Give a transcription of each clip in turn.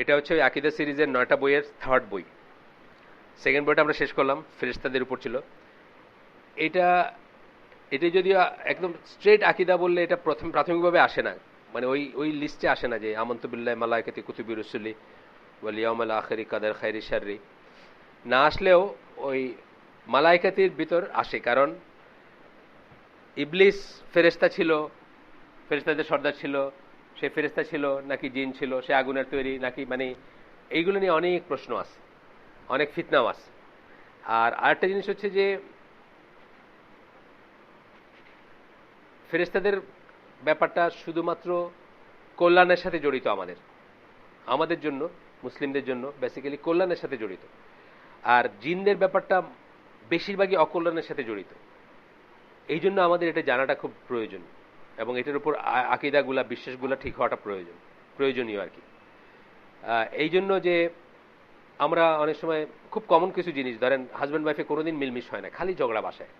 এটা হচ্ছে ওই আকিদা সিরিজের 9টা বইয়ের থার্ড বই। সেকেন্ড বইটা আমরা শেষ করলাম, ফেরেশতাদের উপর ছিল। এটা এটা যদিও একদম স্ট্রেট আকিদা বললে এটা প্রাথমিকভাবে আসে না, মানে ওই ওই লিস্টে আসে না যে আমন্তু বিল্লাহি মালাইকাতি কুতুবি রুসুলি ওয়াল ইয়াউমিল আখিরি কাদার খাইরি শাররি। না আসলেও ওই মালাইকাতির ভিতর আসে, কারণ ইবলিস ফেরেশতা ছিল, ফেরেশতাদের সর্দার ছিল। সে ফেরেশতা ছিল নাকি জিন ছিল, সে আগুনের তৈরি নাকি, মানে এইগুলো নিয়ে অনেক প্রশ্ন আছে, অনেক ফিতনাও আছে। আর আরেকটা জিনিস হচ্ছে যে ফেরেশতাদের ব্যাপারটা শুধুমাত্র কল্যাণের সাথে জড়িত, আমাদের আমাদের জন্য, মুসলিমদের জন্য বেসিক্যালি কল্যাণের সাথে জড়িত। আর জিনদের ব্যাপারটা বেশিরভাগই অকল্যাণের সাথে জড়িত। এই জন্য আমাদের এটা জানাটা খুব প্রয়োজন, এবং এটার উপর আকিদাগুলা, বিশ্বাসগুলা ঠিক হওয়াটা প্রয়োজনীয় আর কি। এই জন্য যে আমরা অনেক সময় খুব কমন কিছু জিনিস, ধরেন হাজব্যান্ড ওয়াইফে কোনোদিন মিলমিশ হয় না, খালি ঝগড়া বাসায়।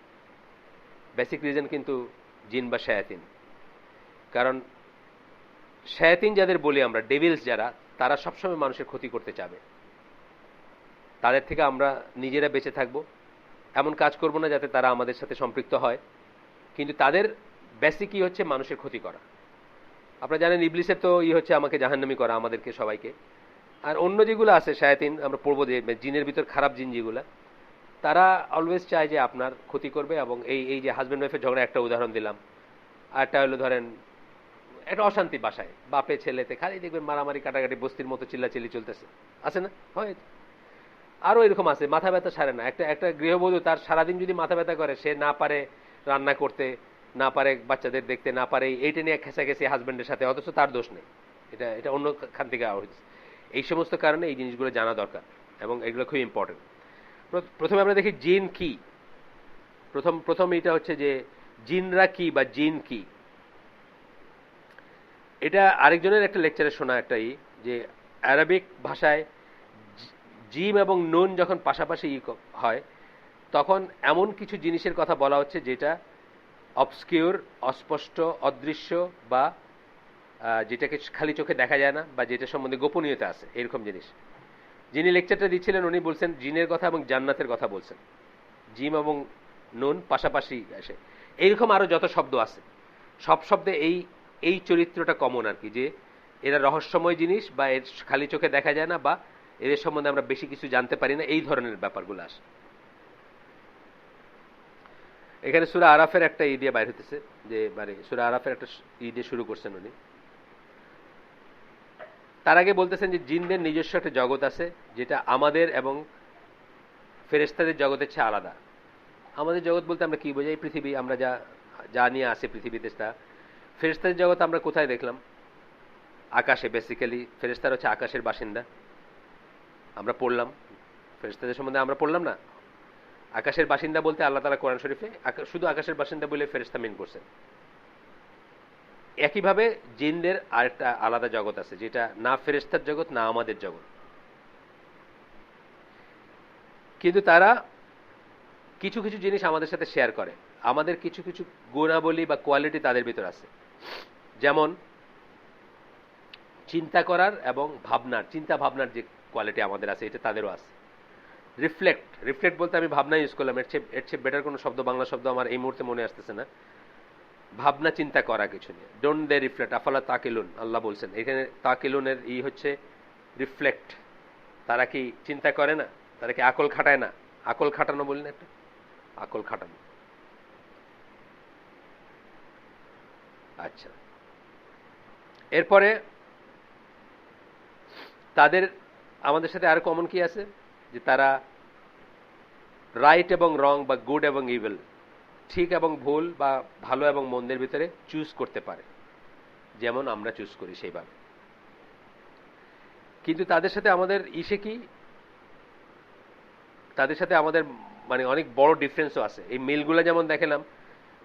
বেসিক রিজন কিন্তু জিন বা শায়াতিন। কারণ শায়াতিন যাদের বলি আমরা, ডেভিলস যারা, তারা সবসময় মানুষের ক্ষতি করতে চাবে। তাদের থেকে আমরা নিজেরা বেঁচে থাকবো, এমন কাজ করব না যাতে তারা আমাদের সাথে সম্পৃক্ত হয়, কিন্তু তাদের বেসিকই হচ্ছে মানুষের ক্ষতি করা। আপনারা জানেন ইবলিসের তো হচ্ছে আমাকে জাহান্নামী করা, আমাদেরকে সবাইকে। আর অন্য যেগুলো আছে শায়াতিন, আমরা পড়বো যে জিনের ভিতর খারাপ জিন যেগুলা, তারা অলওয়েজ চায় যে আপনার ক্ষতি করবে। এবং এই এই যে হাজব্যান্ড ওয়াইফের ঝগড়া একটা উদাহরণ দিলাম, আরটা হলো ধরেন একটা অশান্তি বাসায়, বাপে ছেলেতে খালি দেখবেন মারামারি কাটাকাটি, বস্তির মতো চিল্লাচিল্লি চলতেছে, আছে না? হয়। আরো এরকম আছে, মাথা ব্যথা সারে না। একটা একটা গৃহবধূ তার সারাদিন যদি মাথা ব্যথা করে, সে না পারে রান্না করতে, না পারে বাচ্চাদের দেখতে, না পারে এইটা নিয়ে খেসাখেসি হাজব্যান্ডের সাথে, অথচ তার দোষ নেই। এটা এটা অন্য খান থেকে হচ্ছে। এই সমস্ত কারণে এই জিনিসগুলো জানা দরকার, এবং এগুলো খুব ইম্পর্টেন্ট। প্রথমে আমরা দেখি জিন কি। প্রথম এটা হচ্ছে যে জিনরা কি বা জিন কি। এটা আরেকজনের একটা লেকচারে শোনা একটা যে আরবিক ভাষায় জিম এবং নুন যখন পাশাপাশি হয়, তখন এমন কিছু জিনিসের কথা বলা হচ্ছে যেটা অবস্কিউর, অস্পষ্ট, অদৃশ্য, বা যেটাকে খালি চোখে দেখা যায় না, বা যেটা সম্বন্ধে গোপনীয়তা আছে, এরকম জিনিস। যিনি লেকচারটা দিচ্ছিলেন উনি বলছেন জিনের কথা এবং জান্নাতের কথা বলছেন। জিম এবং নুন পাশাপাশি আসে। এইরকম আরো যত শব্দ আছে, সব শব্দে এই এই চরিত্রটা কমন আর কি, যে এরা রহস্যময় জিনিস, বা এর খালি চোখে দেখা যায় না, বা এদের সম্বন্ধে আমরা বেশি কিছু জানতে পারি না, এই ধরনের ব্যাপারগুলো আসে। এখানে সূরা আরাফের একটা দিয়ে বাইর হতেছে, যে মানে সূরা আরাফের একটা দিয়ে শুরু করছেন উনি। তার আগে বলতেছেন যে জিনদের নিজস্ব একটা জগৎ আছে, যেটা আমাদের এবং ফেরেশতাদের জগতের চেয়ে আলাদা। আমাদের জগৎ বলতে আমরা কি বোঝাই? পৃথিবী, আমরা যা যা নিয়ে আসি পৃথিবীতে তা। ফেরেশতাদের জগৎ আমরা কোথায় দেখলাম? আকাশে। বেসিক্যালি ফেরেশতারা হচ্ছে আকাশের বাসিন্দা। আমরা পড়লাম ফেরেশতাদের সম্বন্ধে, আমরা পড়লাম না? আকাশের বাসিন্দা বলতে আল্লাহ তাআলা কোরআন শরীফে শুধু আকাশের বাসিন্দা বলে ফেরেশতা মিন করছেন। একইভাবে জিনদের আরেকটা আলাদা জগৎ আছে, যেটা না ফেরেশতার জগৎ না আমাদের জগৎ। কিন্তু তারা কিছু কিছু জিনিস আমাদের সাথে শেয়ার করে। আমাদের কিছু কিছু গুণাবলী বা কোয়ালিটি তাদের ভিতর আছে। যেমন চিন্তা করার এবং ভাবনার, চিন্তা ভাবনার যে কোয়ালিটি আমাদের আছে, এটা তাদেরও আছে। রিফ্লেক্ট বলতে আমি ভাবনা ইউজ করলাম, এর চেয়ে বেটার কোনো শব্দ, বাংলা শব্দ আমার এই মুহূর্তে মনে আসতেছে না। ভাবনা চিন্তা করা কিছু নিয়ে। ডোন্ট দে রিফ্লেক্ট আফালা তাকিলুন, আল্লাহ বলছেন এখানে। তাকিলুনের হচ্ছে রিফ্লেক্ট। তারা কি চিন্তা করে না? তারা কি আকল খাটায় না? আকল খাটানো বলি না একটা, আকল খাটানো। আচ্ছা, এরপরে তাদের আমাদের সাথে আর কমন কি আছে? যে তারা রাইট এবং রং, বা গুড এবং ইভিল, ঠিক এবং ভুল, বা ভালো এবং মন্দের ভিতরে চুজ করতে পারে, যেমন আমরা চুজ করি সেইভাবে। কিন্তু তাদের সাথে আমাদের কি, তাদের সাথে আমাদের মানে অনেক বড় ডিফারেন্সও আছে। এই মিলগুলো যেমন দেখালাম,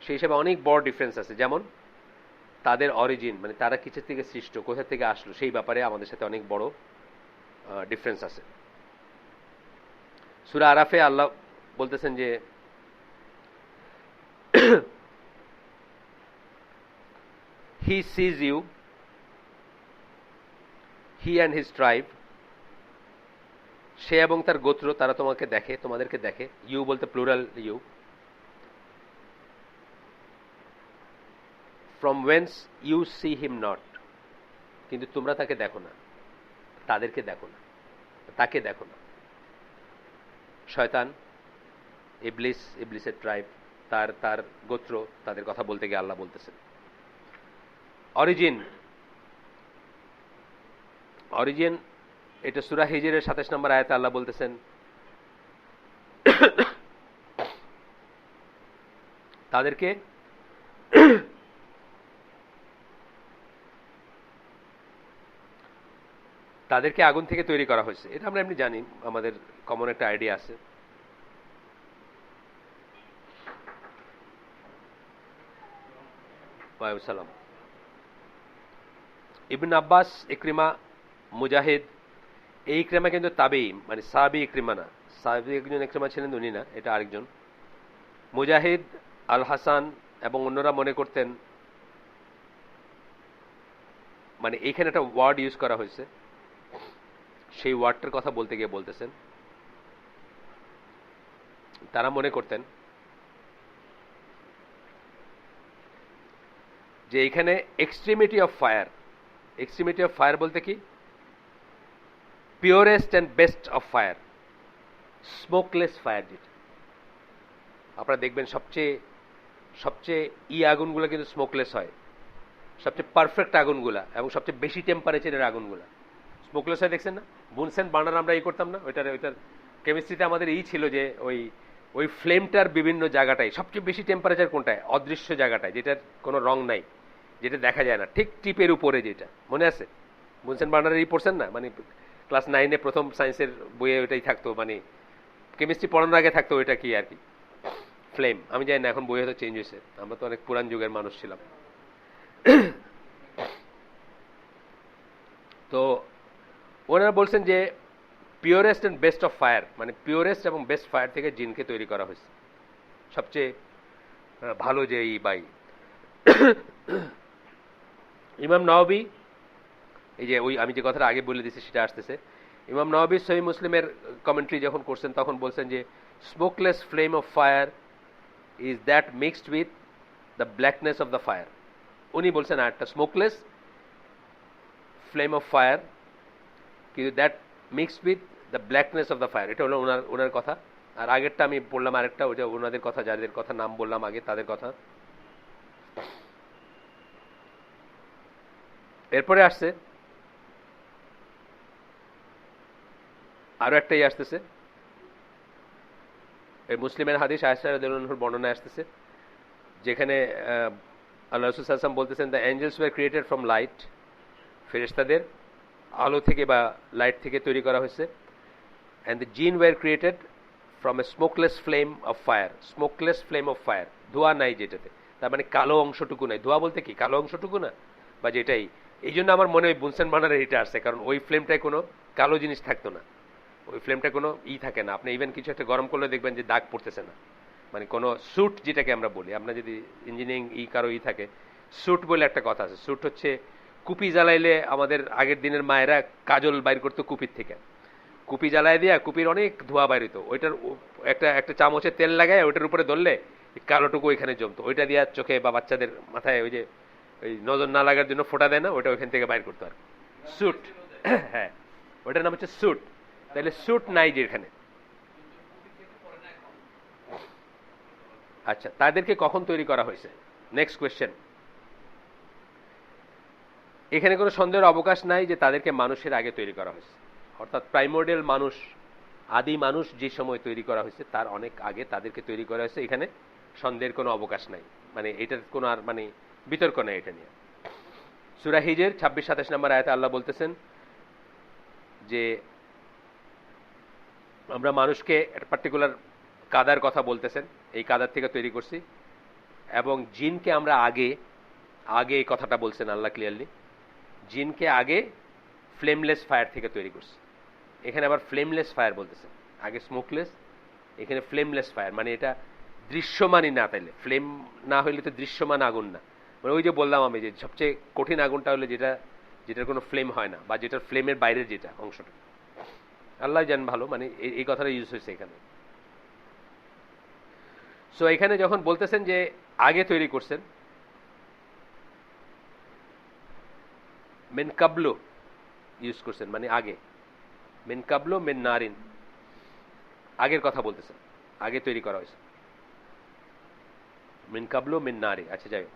সেই হিসাবে অনেক বড় ডিফারেন্স আছে। যেমন তাদের অরিজিন, মানে তারা কিসের থেকে সৃষ্ট, কোথা থেকে আসলো, সেই ব্যাপারে আমাদের সাথে অনেক বড় ডিফারেন্স আছে। সূরা আরাফে আল্লাহ বলতেছেন যে he sees you, he and his tribe, সে এবং তার গোত্র তারা তোমাকে দেখে, তোমাদেরকে দেখে। ইউ বলতে plural you. From whence you see him not, কিন্তু তোমরা তাকে দেখো না, তাদেরকে দেখো না, তাকে দেখো না। শয়তান, ইবলিস, ইবলিসের ট্রাইব, তার তার গোত্র, তাদের কথা বলতে গিয়ে আল্লাহ বলতেছেন। অরিজিন, অরিজিন এটা সূরা হিজরের 27 নম্বর আয়াতে আল্লাহ বলতেছেন তাদেরকে তাদেরকে আগুন থেকে তৈরি করা হয়েছে। এটা আমরা এমনি জানি, আমাদের কমন একটা আইডিয়া আছে। ওয়ালাইকুম ইবনে আব্বাস, ইকরিমা, মুজাহিদ। এই ইকরিমা কিন্তু তাবেঈ, মানে সাহাবী ইকরিমা না। সাহাবী একজন ইকরিমা ছিলেন, উনি না, এটা আরেকজন। মুজাহিদ, আল হাসান এবং অন্যরা মনে করতেন, মানে এইখানে একটা ওয়ার্ড ইউজ করা হয়েছে, সেই ওয়ার্ডটার কথা বলতে গিয়ে বলতেছেন তারা মনে করতেন যে এখানে extremity of fire, extremity of fire বলতে কি, purest and best of fire, smokeless fire. যেটা আপনারা দেখবেন সবচেয়ে সবচেয়ে আগুনগুলো কিন্তু স্মোকলেস হয়, সবচেয়ে পারফেক্ট আগুনগুলা এবং সবচেয়ে বেশি টেম্পারেচারের আগুনগুলা স্মোকলেস হয়। দেখছেন না, বুনসেন বার্নার আমরা করতাম না, ওইটার কেমিস্ট্রিতে আমাদের ছিল যে ওই ওই ফ্লেমটার বিভিন্ন জায়গাটায় সবচেয়ে বেশি টেম্পারেচার কোনটায়, অদৃশ্য জায়গাটায়, যেটার কোনো রং নাই, যেটা দেখা যায় না, ঠিক টিপের উপরে। যেটা মনে আছে, বুনসেন বার্নারের পড়ছেন না, মানে ক্লাস 9-এ প্রথম সায়েন্সের বইয়ে ওইটাই থাকতো, মানে কেমিস্ট্রি পড়ানোর আগে থাকতো ওইটা কি আর কি, ফ্লেম। আমি জানি না এখন বই হয়তো চেঞ্জ হয়েছে, আমরা তো অনেক পুরান যুগের মানুষ ছিলাম। তো ওনারা বলছেন যে purest and best of fire, মানে পিওরেস্ট এবং বেস্ট ফায়ার থেকে জিনকে তৈরি করা হয়েছে, সবচেয়ে ভালো যে এই বাই। ইমাম নওয়াবী, এই যে ওই আমি যে কথাটা আগে বলে দিয়েছি সেটা আসতেছে। ইমাম নওয়াবী সহিহ মুসলিমের কমেন্ট্রি যখন করছেন তখন বলছেন যে smokeless flame of fire is that mixed with the blackness of the fire. উনি বলছেন একটা স্মোকলেস ফ্লেম অফ ফায়ার কিন্তু that mixed with the blackness of the fire, এটা হলো ওনার কথা। আর আগেরটা আমি বললাম আরেকটা, ওটা ওনাদের কথা, যাদের কথা নাম বললাম আগে তাদের কথা। এরপরে আসছে আরো একটাই আসতেছে, এই মুসলিমের হাদিস আয়েশা রাদিয়াল্লাহু আনহার বর্ণনায় আসতেছে, যেখানে আল্লাহ রাসূল সাল্লাল্লাহু আলাইহি ওয়াসাল্লাম বলতেছেন the angels were created from light, ফেরেশতাদের আলো থেকে বা লাইট থেকে তৈরি করা হয়েছে। And the jinn were created from a smokeless flame of fire, smokeless flame of fire, ধোঁয়া নাই যেটাতে, তার মানে কালো অংশটুকু নাই। ধোঁয়া বলতে কি, কালো অংশটুকু না, বা যেটাই। এই জন্য আমার মনে হয় বুনসেন বার্নারের এটা আসছে, কারণ ওই ফ্লেমটায় কোনো কালো জিনিস থাকতো না, ওই ফ্লেমটা কোনো থাকে না। আপনি ইভেন কিছু একটা গরম করলে দেখবেন যে দাগ পড়তেছে না, মানে কোনো স্যুট যেটাকে আমরা বলি, আপনার যদি ইঞ্জিনিয়ারিং কারো থাকে, স্যুট বলে একটা কথা আছে। স্যুট হচ্ছে কুপি জ্বালাইলে, আমাদের আগের দিনের মায়েরা কাজল বাইর করতো কুপির থেকে, কুপি জ্বালাই দিয়া কুপির অনেক ধোঁয়া বাইর হইতো, ওইটার একটা একটা চামচে তেল লাগায় ওইটার উপরে ধরলে কালোটুকু ওইখানে জমতো, ওইটা দিয়া চোখে বা বাচ্চাদের মাথায় ওই যে ওই নজর না লাগার জন্য ফোঁটা দেয় না, ওইটা ওইখান থেকে বাইর করতো আর স্যুট। হ্যাঁ, ওইটার নাম হচ্ছে স্যুট। তাহলে স্যুট নাই যেখানে। আচ্ছা, তাদেরকে কখন তৈরি করা হয়েছে? Next question. এখানে কোনো সন্দেহের অবকাশ নাই যে তাদেরকে মানুষের আগে তৈরি করা হয়েছে, অর্থাৎ প্রাইমোর্ডিয়াল মানুষ, আদি মানুষ যে সময় তৈরি করা হয়েছে তার অনেক আগে তাদেরকে তৈরি করা হয়েছে। এখানে সন্দেহের কোনো অবকাশ নাই, মানে এটার কোনো আর মানে বিতর্ক নাই এটা নিয়ে। সূরা হিজর 26-27 নম্বর আয়াতে আল্লাহ বলতেছেন যে আমরা মানুষকে একটা পার্টিকুলার কাদার কথা বলতেছেন, এই কাদার থেকে তৈরি করছি, এবং জিনকে আমরা আগে আগে এই কথাটা বলছেন আল্লাহ ক্লিয়ারলি, জিনকে আগে ফ্লেমলেস ফায়ার থেকে তৈরি করছে। এখানে আবার ফ্লেমলেস ফায়ার বলতেছে, আগে স্মোকলেস, এখানে ফ্লেমলেস ফায়ার, মানে এটা দৃশ্যমানই না। তাইলে ফ্লেম না হইলে তো দৃশ্যমান আগুন না, মানে ওই যে বললাম আমি যে সবচেয়ে কঠিন আগুনটা হলো যেটার কোনো ফ্লেম হয় না, বা যেটার ফ্লেমের বাইরের যেটা অংশটা। আল্লাহ জান ভালো, মানে এই কথাটা ইউজ হয়েছে এখানে। সো এখানে যখন বলতেছেন যে আগে তৈরি করছেন, মেন কাবলো ইউজ করছেন, মানে আগে, মেন কাবলো মেন নারিন, আগের কথা বলতেছেন, আগে তৈরি করা হয়েছে, মেন কাবলো মেন নারি। আচ্ছা যাই হোক,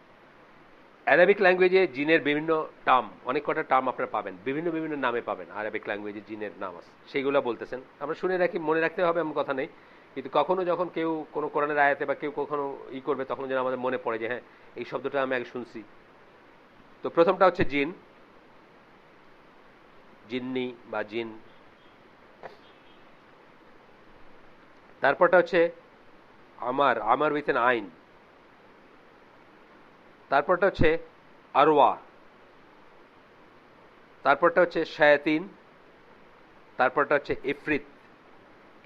অ্যারাবিক ল্যাঙ্গুয়েজে জিনের বিভিন্ন টার্ম, অনেক কটা টার্ম আপনারা পাবেন, বিভিন্ন বিভিন্ন নামে পাবেন আরবিক ল্যাঙ্গুয়েজে জিনের নাম আছে, সেইগুলো বলতেছেন। আমরা শুনে রাখি, মনে রাখতে হবে এমন কথা নেই, কিন্তু কখনো যখন কেউ কোনো কোরআনের আয়াতে বা কেউ কখনো করবে, তখন যেন আমাদের মনে পড়ে যে হ্যাঁ এই শব্দটা আমি আগে শুনছি। তো প্রথমটা হচ্ছে জিন, জিন্নি বা জিন। তারপরটা হচ্ছে আমার উইথ এন আইন। তারপরটা হচ্ছে আরওয়া। তারপরটা হচ্ছে শায়াতিন। তারপরটা হচ্ছে ইফরিত।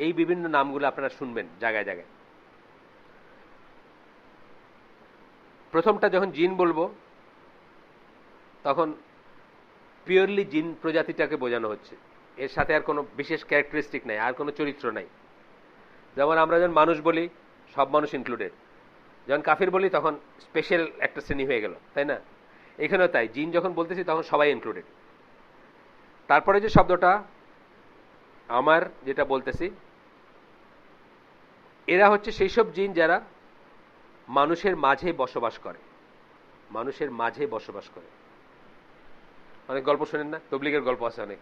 এই বিভিন্ন নামগুলো আপনারা শুনবেন জায়গায় জায়গায়। প্রথমটা যখন জিন বলবো, তখন পিওরলি জিন প্রজাতিটাকে বোঝানো হচ্ছে, এর সাথে আর কোনো বিশেষ ক্যারেক্টারিস্টিক নাই, আর কোনো চরিত্র নাই। যেমন আমরা যখন মানুষ বলি, সব মানুষ ইনক্লুডেড। যখন কাফির বলি, তখন স্পেশাল একটা শ্রেণী হয়ে গেল, তাই না? এখানেও তাই, জিন যখন বলতেছি তখন সবাই ইনক্লুডেড। তারপরে যে শব্দটা আমার, যেটা বলতেছি, এরা হচ্ছে সেই সব জিন যারা মানুষের মাঝে বসবাস করে, মানুষের মাঝে বসবাস করে। অনেক গল্প শোনেন না, তবলিগের গল্প আছে অনেক।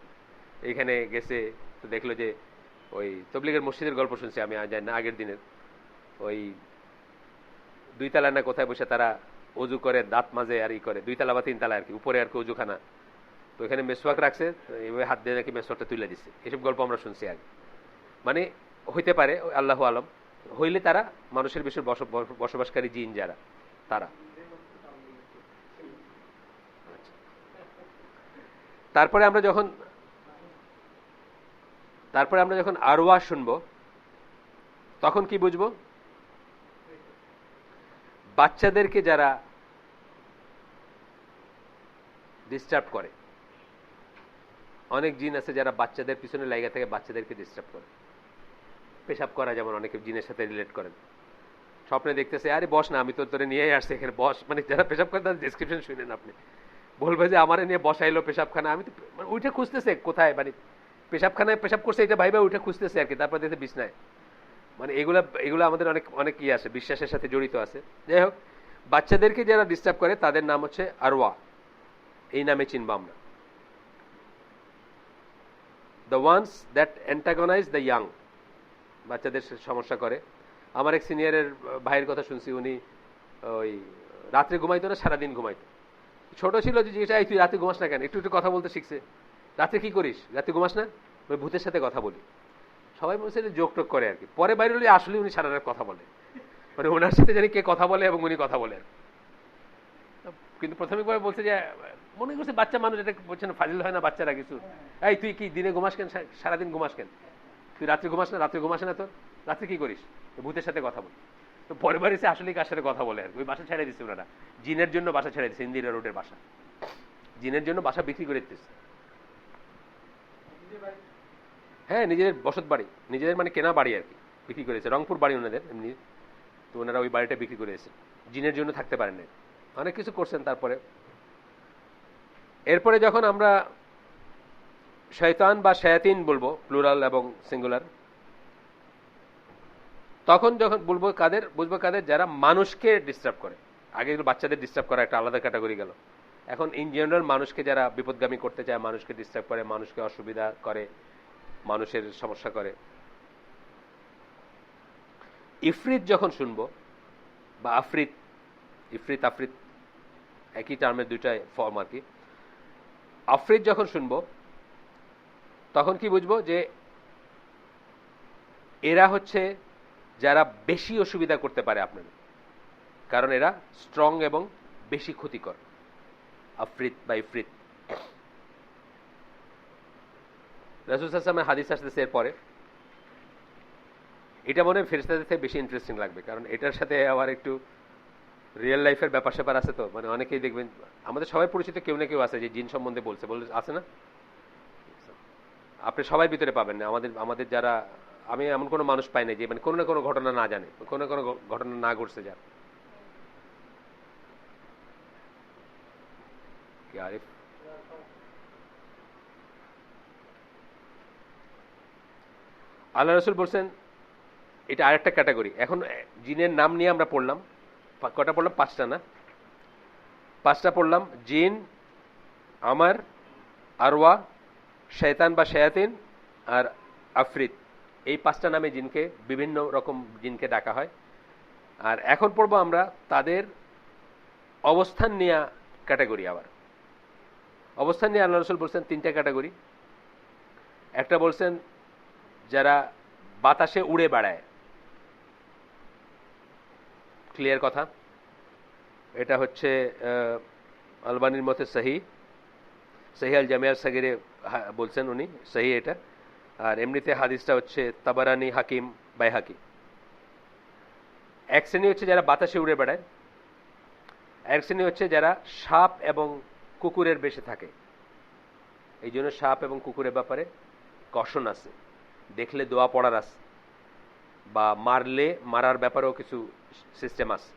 এইখানে গেছে তো দেখলো যে ওই তবলিগের মসজিদের গল্প শুনছি আমি, জানি না আগের দিনের, ওই 2 তলা না কোথায় বসে তারা অজু করে, দাঁত মাজে আর ই করে, 2 তলা বা 3 তলা আর কি, উপরে আর কি অজুখানা। তো এখানে মেসওয়াক রাখছে, এইভাবে হাত দিয়ে নাকি মেসওয়াকটা তুলে দিচ্ছে। এসব গল্প আমরা শুনছি আগে। মানে হইতে পারে, আল্লাহু আলম, হইলে তারা মানুষের বিষয়ে বসবাসকারী জিন যারা, তারা। তারপরে আমরা যখন আরওয়া শুনবো, তখন কি বুঝবো? বাচ্চাদেরকে যারা ডিস্টার্ব করে, অনেক জিন আছে যারা বাচ্চাদের পিছনে লাগা থেকে বাচ্চাদেরকে ডিস্টার্ব করে। পেশাব করা যেমন অনেকে জিনের সাথে রিলেট করেন, স্বপ্নে দেখতেছে আরে বস না, আমি তো তোরে নিয়েই আসছি এখানে বস, মানে যারা পেশাব করে তাদের ডেসক্রিপশন শুনেন আপনি, বলবে যে আমারে নিয়ে বসাইলো পেশাবখানা, আমি তো মানে ওইটা খুঁজতেছে কোথায়, মানে পেশাবখানায় পেশাব করছে এটা ভাইবা ওইটা খুঁজতেছে আর কি, তারপর দেখতে বিছনায়। মানে এগুলা আমাদের অনেক অনেক ইয়ে আছে, বিশ্বাসের সাথে জড়িত আছে। যাই হোক, বাচ্চাদেরকে যারা ডিস্টার্ব করে তাদের নাম হচ্ছে আরওয়া, এই নামে চিনবো আমরা। The ones that antagonize the young, বাচ্চাদের সমস্যা করে। আমার এক সিনিয়রের ভাইয়ের কথা শুনছি, উনি ওই রাত্রে ঘুমাইতো না, সারাদিন ঘুমাইতো। ছোট ছিল যে জিজ্ঞাসা, তুই রাতে ঘুমাস না কেন? একটু একটু কথা বলতে শিখছে। রাতে কি করিস? রাতে ঘুমাস না? ওই ভূতের সাথে কথা বলি। সবাই বলছে যোগ টোক করে আর কি। পরে বাইরে হলে আসলে উনি সারা রাত কথা বলে, মানে ওনার সাথে জানি কে কথা বলে এবং উনি কথা বলে আর কি। কিন্তু প্রাথমিকভাবে বলছে যে মনে করছে বাচ্চা মানুষ, এটা বলছে না ফাজিল হয় না বাচ্চারা কিছু, এই তুই কি দিনে ঘুমাস কেন, সারাদিন ঘুমাস কেন, তুই রাত্রে ঘুমাস না? রাত্রে ঘুমাস না, তোর রাত্রে কি করিস? ভূতের সাথে কথা বল। তো পরে বাড়ি আসলে কার সাথে কথা বলে আর ওই বাসা ছেড়ে দিচ্ছে ওনারা, জিনের জন্য বাসা ছেড়ে দিচ্ছে, ইন্দিরা রোডের বাসা, জিনের জন্য বাসা বিক্রি করে দিতেছে। হ্যাঁ, নিজেদের বসত বাড়ি, নিজেদের মানে কেনা বাড়ি আর কি, বিক্রি করেছে। রংপুর বাড়ি ওনাদের এমনি, তো ওনারা ওই বাড়িটা বিক্রি করেছে, জিনের জন্য থাকতে পারেন না, অনেক কিছু করছেন। তারপরে এরপরে যখন আমরা শয়তান বা শায়াতিন বলবো, প্লুরাল এবং সিঙ্গুলার, তখন যখন বুঝবো কাদের, যারা মানুষকে ডিস্টার্ব করে। আগে বাচ্চাদের ডিস্টার্ব করা একটা আলাদা ক্যাটাগরি গেল, এখন ইন জেনারেল মানুষকে যারা বিপদগামী করতে চায়, মানুষকে ডিস্টার্ব করে, মানুষকে অসুবিধা করে, মানুষের সমস্যা করে। ইফরিত যখন শুনবো, বা আফরিত, ইফরিত আফরিত একই টার্মের দুইটা ফর্ম আর কি। আফরিত যখন শুনবো, তখন কি বুঝবো যে এরা হচ্ছে যারা বেশি অসুবিধা করতে পারে আপনাদের, কারণ এরা স্ট্রং এবং বেশি ক্ষতিকর। আফরিত বা ইফরিত, রাসূল সাল্লাল্লাহু আলাইহি ওয়াসাল্লামের হাদিস আসতেছে এরপরে। এটা মনে হয় ফেরেশতাদের থেকে বেশি ইন্টারেস্টিং লাগবে, কারণ এটার সাথে আবার একটু রিয়েল লাইফের ব্যাপার স্যাপার আছে। তো মানে অনেকেই দেখবেন, আমাদের সবাই পরিচিত কেউ না কেউ আছে যে জিন সম্বন্ধে বলছে আছে না? আপনি সবাই ভিতরে পাবেন না। আমাদের আমাদের যারা, আমি এমন কোনো মানুষ পাই না যে মানে কোনো না কোনো ঘটনা না জানে, কোনো না কোনো ঘটনা না ঘটছে যার। কি আরিফ? আল্লাহ রসুল বলছেন এটা আরেকটা ক্যাটাগরি। এখন জিনের নাম নিয়ে আমরা পড়লাম, কটা পড়লাম? 5টা না? 5টা পড়লাম। জিন, আমার, আরওয়া, শয়তান বা শায়াতিন, আর আফরিত। এই 5টা নামে জিনকে, বিভিন্ন রকম জিনকে ডাকা হয়। আর এখন পড়বো আমরা তাদের অবস্থান নিয়ে ক্যাটাগরি। আবার অবস্থান নিয়ে আল্লাহ রসুল বলছেন 3টা ক্যাটাগরি। একটা বলছেন যারা বাতাসে উড়ে বেড়ায়, ক্লিয়ার কথা। এটা হচ্ছে আলবানির মতে সহি আল জামিয়ার সাগিরে বলছেন উনি, সহি এটা। আর এমনিতে হাদিসটা হচ্ছে তাবারানি, হাকিম, বাইহাকি। এক শ্রেণী হচ্ছে যারা বাতাসে উড়ে বেড়ায়, এক শ্রেণী হচ্ছে যারা সাপ এবং কুকুরের বেশে থাকে। এই জন্য সাপ এবং কুকুরের ব্যাপারে কশন আছে, দেখলে দোয়া পড়ার আছে, বা মারলে মারার ব্যাপারেও কিছু সিস্টেম আছে।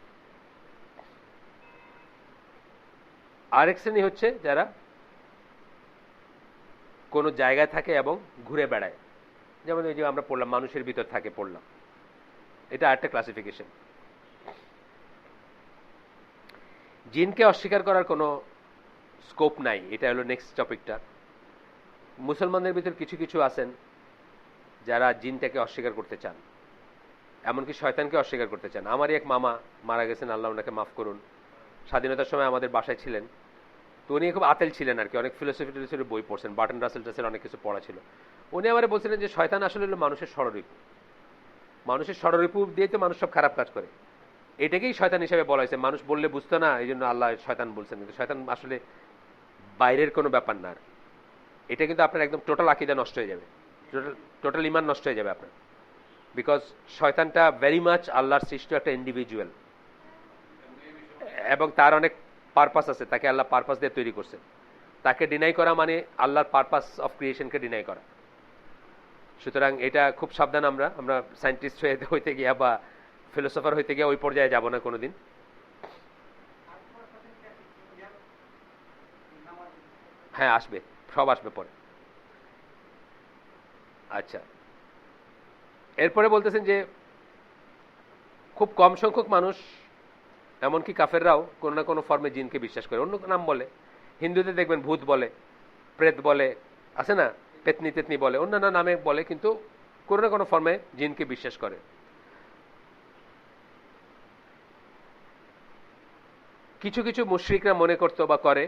আরেক শ্রেণী হচ্ছে যারা কোনো জায়গায় থাকে এবং ঘুরে বেড়ায়, যেমন এই যে আমরা পড়লাম মানুষের ভিতর থাকে পড়লাম, এটা আরেকটা ক্লাসিফিকেশন। জিনকে অস্বীকার করার কোনো স্কোপ নাই, এটা হলো নেক্সট টপিকটা। মুসলমানদের ভিতর কিছু কিছু আছেন যারা জিনটাকে অস্বীকার করতে চান, এমনকি শয়তানকে অস্বীকার করতে চান। আমারই এক মামা মারা গেছেন, আল্লাহ ওনাকে মাফ করুন, স্বাধীনতার সময় আমাদের বাসায় ছিলেন। তো উনি খুব আতেল ছিলেন আর কি, অনেক ফিলোসফি টিলোসফির বই পড়ছেন, বার্টন রাসেল টাসেল অনেক কিছু পড়া ছিল। উনি আমার বলছিলেন যে শয়তান আসলে হলো মানুষের ষড়রিপু, মানুষের ষড়রিপু দিয়ে তো মানুষ সব খারাপ কাজ করে। এটাকেই শয়তান হিসেবে বলা হয়েছে। মানুষ বললে বুঝতো না, এই জন্য আল্লাহ শয়তান বলছেন, কিন্তু শয়তান আসলে বাইরের কোনো ব্যাপার না। আর এটা কিন্তু আপনার একদম টোটাল আকীদা নষ্ট হয়ে যাবে, টোটাল ঈমান নষ্ট হয়ে যাবে আপনার। বিকজ শয়তানটা ভেরি মাচ আল্লাহর সৃষ্ট একটা ইন্ডিভিজুয়াল, এবং তার অনেক পারপাস আছে, তাকে আল্লাহ পারপাস দিয়ে তৈরি করছে। তাকে ডিনাই করা মানে আল্লাহর পারপাস অফ ক্রিয়েশনকে ডিনাই করা। সুতরাং এটা খুব সাবধান। আমরা সায়েন্টিস্ট হইতে গিয়া বা ফিলোসফার হইতে গিয়া ওই পর্যায়ে যাব না কোনোদিন। হ্যাঁ আসবে, সব আসবে পরে। আচ্ছা, এরপরে বলতেছেন যে খুব কম সংখ্যক মানুষ, এমনকি কাফেররাও কোনো না কোনো ফর্মে জিনকে বিশ্বাস করে, অন্য নাম বলে। হিন্দুদের দেখবেন ভূত বলে, প্রেত বলে, আছে না, পেতনি তেতনি বলে, অন্যান্য নামে বলে, কিন্তু কোনো না কোনো ফর্মে জিনকে বিশ্বাস করে। কিছু কিছু মুশরিকরা মনে করতো বা করে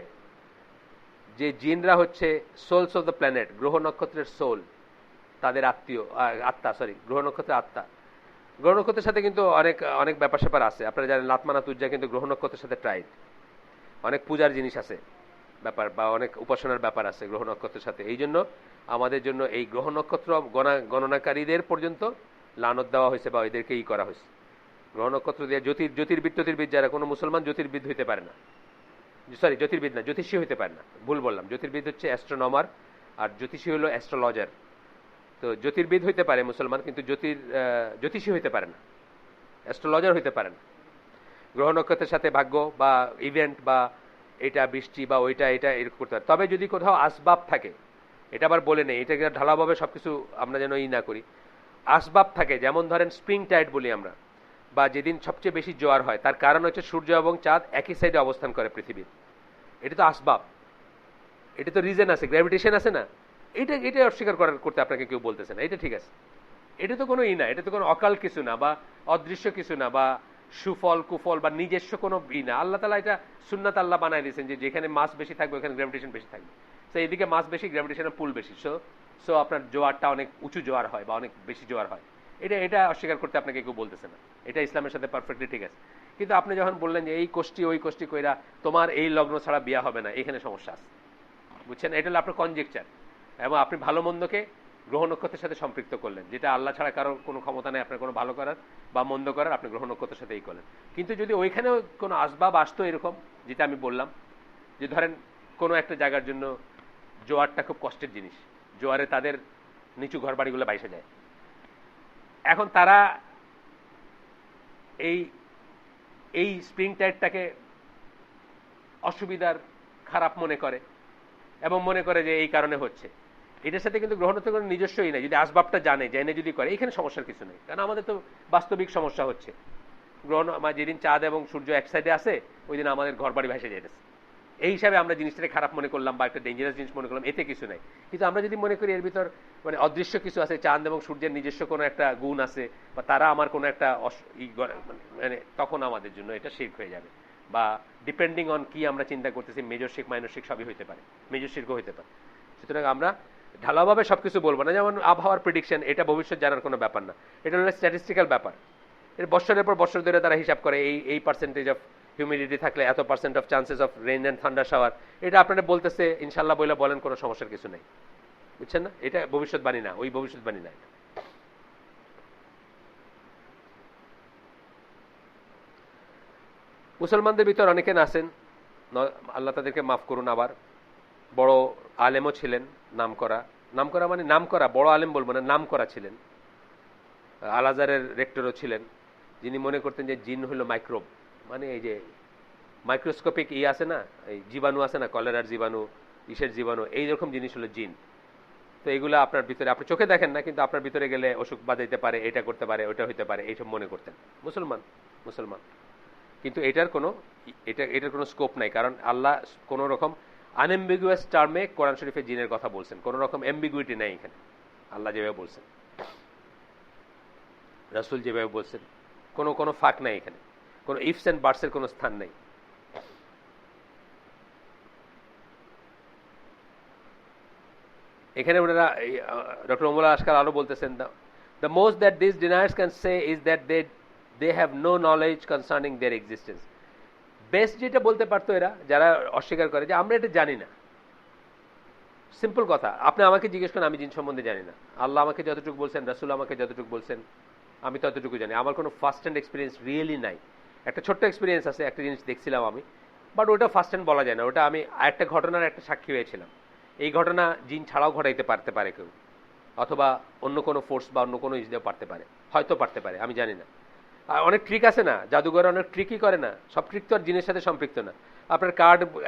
যে জিনরা হচ্ছে সোলস অফ দ্য প্ল্যানেট, গ্রহ নক্ষত্রের সোল, তাদের আত্মা, গ্রহ নক্ষত্রের আত্মা। গ্রহ নক্ষত্রের সাথে কিন্তু অনেক অনেক ব্যাপার স্যাপার আছে। আপনারা জানেন লাতমানা তুজ্জা কিন্তু গ্রহ নক্ষত্রের সাথে টাইড। অনেক পূজার জিনিস আছে ব্যাপার, বা অনেক উপাসনার ব্যাপার আছে গ্রহ নক্ষত্রের সাথে। এই জন্য আমাদের জন্য এই গ্রহ নক্ষত্র গণনাকারীদের পর্যন্ত লানত দেওয়া হয়েছে, বা এদেরকেই করা হয়েছে। গ্রহ নক্ষত্র দিয়ে জ্যোতির্বিদ যারা, কোনো মুসলমান জ্যোতির্বিদ হইতে পারে না, জ্যোতির্বিদ না, জ্যোতিষী হইতে পারে না, ভুল বললাম। জ্যোতির্বিদ হচ্ছে অ্যাস্ট্রোনমার, আর জ্যোতিষী হলো অ্যাস্ট্রোলজার। তো জ্যোতির্বিদ হইতে পারে মুসলমান, কিন্তু জ্যোতিষী হইতে পারে না, অ্যাস্ট্রোলজার হইতে পারে না। গ্রহ নক্ষত্রের সাথে ভাগ্য বা ইভেন্ট বা এটা বৃষ্টি বা ওইটা এটা এরকম করতে পারে। তবে যদি কোথাও আসবাব থাকে, এটা আবার বলে নেই, এটা ঢালাভাবে সবকিছু আমরা যেন না করি। আসবাব থাকে, যেমন ধরেন স্প্রিং টাইড বলি আমরা, বা যেদিন সবচেয়ে বেশি জোয়ার হয়, তার কারণ হচ্ছে সূর্য এবং চাঁদ একই সাইডে অবস্থান করে পৃথিবীর। এটা তো আসবাব, এটা তো রিজন আছে, গ্র্যাভিটেশন আছে না। এটা অস্বীকার করতে আপনাকে কেউ বলতেছে না, এটা ঠিক আছে। এটা তো কোনো না, এটা তো কোনো অকাল কিছু না, বা অদৃশ্য কিছু না, বা সুফল কুফল বা নিজস্ব কোনো না। আল্লাহ তাআলা এটা সুন্নাত আল্লাহ বানায় দিয়েছেন যে যেখানে মাস বেশি থাকবে ওখানে গ্র্যাভিটেশন বেশি থাকবে। তো এইদিকে মাস বেশি, গ্র্যাভিটেশনের পুল বেশি, সো আপনার জোয়ারটা অনেক উঁচু জোয়ার হয় বা অনেক বেশি জোয়ার হয়। এটা অস্বীকার করতে আপনাকে কেউ বলতেছে না, এটা ইসলামের সাথে পারফেক্টলি ঠিক আছে। কিন্তু আপনি যখন বললেন যে এই কোষ্ঠী ওই কোষ্ঠী কইরা তোমার এই লগ্ন ছাড়া বিয়া হবে না, এখানে সমস্যা আছে, বুঝছেন? এটা হলো আপনার কনজেকচার, এবং আপনি ভালো মন্দকে গ্রহ নক্ষত্রের সাথে সম্পৃক্ত করলেন, যেটা আল্লাহ ছাড়া কারোর কোনো ক্ষমতা নেই আপনার কোনো ভালো করার বা মন্দ করার, আপনি গ্রহ নক্ষত্রের সাথেই করলেন। কিন্তু যদি ওইখানেও কোনো আসবাব আসতো এরকম, যেটা আমি বললাম, যে ধরেন কোনো একটা জায়গার জন্য জোয়ারটা খুব কষ্টের জিনিস, জোয়ারে তাদের নিচু ঘর বাড়িগুলো বাইসে যায়। এখন তারা এই এই স্প্রিং টাইডটাকে অসুবিধার, খারাপ মনে করে এবং মনে করে যে এই কারণে হচ্ছে। এটার সাথে কিন্তু গ্রহণযোগ্য কোনো নিজস্বই নাই। যদি আসবাবটা জেনে যদি করে, এখানে সমস্যার কিছু নেই, কারণ আমাদের তো বাস্তবিক সমস্যা হচ্ছে। গ্রহণ যেদিন চাঁদ এবং সূর্য এক সাইডে আসে, ওই দিন আমাদের ঘর বাড়ি ভেসে যেতেছে। এই হিসাবে আমরা জিনিসটাকে খারাপ মনে করলাম বা একটা ডেঞ্জারাস জিনিস মনে করলাম, এতে কিছু নাই। কিন্তু আমরা যদি মনে করি এর ভিতর মানে অদৃশ্য কিছু আছে, চাঁদ এবং সূর্যের নিজস্ব কোনো একটা গুণ আছে, বা তারা আমার কোনো একটা মানে তখন আমাদের জন্য এটা শিরক হয়ে যাবে। বা ডিপেন্ডিং অন কি আমরা চিন্তা করতেছি, মেজর শিরক মাইনর শিরক সবই হইতে পারে, মেজর শিরকও হইতে পারে। সুতরাং আমরা ঢালাওভাবে সবকিছু বলবো না। যেমন আবহাওয়ার প্রেডিকশন, এটা ভবিষ্যৎ জানার কোনো ব্যাপার না, এটা হলো স্ট্যাটিস্টিক্যাল ব্যাপার। এর বছরের পর বছর ধরে তারা হিসাব করে এই পার্সেন্টেজ অফ হিউমিডিটি থাকলে এত percent of chances of rain and thunder shower. এটা আপনারা বলতেছে, ইনশাল্লাহ বলে বলেন, কোনো সমস্যার কিছু নেই, বুঝছেন না? এটা ভবিষ্যৎবাণী না, ওই ভবিষ্যৎবাণী না। মুসলমানদের ভিতর অনেকে আছেন, আল্লাহ তাদেরকে মাফ করুন, আবার বড় আলেমও ছিলেন, নাম করা মানে নাম করা, বড় আলেম বলবো না, নাম করা ছিলেন। আল আজহারের রেক্টরও ছিলেন, যিনি মনে করতেন যে জিন হলো মাইক্রোব, মানে এই যে মাইক্রোস্কোপিক আছে না, এই জীবাণু আছে না, কলেরার জীবাণু, ইসের জীবাণু, এইরকম জিনিস হলো জিন। তো এইগুলো আপনার ভিতরে, আপনি চোখে দেখেন না, কিন্তু আপনার ভিতরে গেলে অসুখ বাজাইতে পারে, এটা করতে পারে, ওইটা হইতে পারে, এইসব মনে করতেন। মুসলমান কিন্তু এটার কোনো স্কোপ নাই, কারণ আল্লাহ কোন রকম আনএম্বিগুয়াস টার্মে কোরআন শরীফে জিনের কথা বলছেন, কোন রকম এম্বিগুইটি নাই এখানে। আল্লাহ যেভাবে বলছেন, রাসূল যেভাবে বলছেন, কোনো ফাঁক নাই এখানে, কোনো ইফস এন্ড বাটসের কোনো স্থান নেই। এখানে ওনারা ডক্টর ওমর আশকার আরো বলতেছেন, the most that this deniers can say is that they have no knowledge concerning their existence. Best যেটা বলতে পারতো এরা, যারা অস্বীকার করে, যে আমরা এটা জানি না। সিম্পল কথা, আপনি আমাকে জিজ্ঞেস করেন, আমি জিন সম্বন্ধে জানি না। আল্লাহ আমাকে যতটুকু বলছেন, রাসূল আমাকে যতটুকু বলছেন, আমি ততটুকু জানি। আমার কোনো ফার্স্ট হ্যান্ড এক্সপিরিয়েন্স রিয়েলি নাই। একটা ছোট্ট এক্সপিরিয়েন্স আছে, একটা জিনিস দেখছিলাম আমি, বাট ওটা ফার্স্ট হ্যান্ড বলা যায় না। ওটা আমি একটা ঘটনার একটা সাক্ষী হয়েছিলাম। এই ঘটনা জিন ছাড়াও ঘটাইতে পারে কেউ, অথবা অন্য কোনো ফোর্স বা অন্য কোনো ইসদেও পারতে পারে, হয়তো পারতে পারে, আমি জানি না। আর অনেক ট্রিক আছে না, জাদুঘর অনেক ট্রিকই করে না, সব ট্রিক তো আর জিনের সাথে সম্পৃক্ত না। আপনার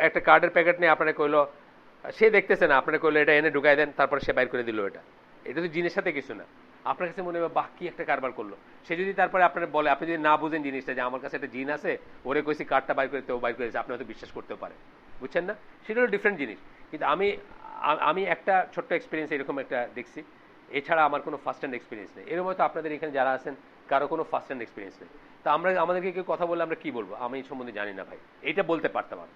একটা কার্ডের প্যাকেট নিয়ে আপনারা কইলো, সে দেখতেছে না, আপনারা কইলো এটা এনে ঢুকাই দেন, তারপর সে বাইর করে দিল। এটা তো জিনের সাথে কিছু না। আপনার কাছে মনে হবে বাহ কি একটা কারবার করলো। সে যদি তারপরে আপনার বলে, আপনি যদি না বুঝেন জিনিসটা, যে আমার কাছে একটা জিন আছে, ওরে কইছি কার্ডটা বাইর করে, ও বাইর করেছে, আপনি হয়তো বিশ্বাস করতেও পারে, বুঝছেন না? সেটা হলো ডিফারেন্ট জিনিস। কিন্তু আমি একটা ছোট্ট এক্সপিরিয়েন্স এরকম একটা দেখছি, এছাড়া আমার কোনো ফার্স্ট হ্যান্ড এক্সপিরিয়েন্স নেই। এর মতো আপনাদের এখানে যারা আছেন, কারো কোনো ফার্স্ট হ্যান্ড এক্সপিরিয়েন্স নেই। তো আমাদেরকে কেউ কথা বললে আমরা কি বলবো, আমি এই সম্বন্ধে জানি না ভাই, এইটা বলতে পারতাম আমি।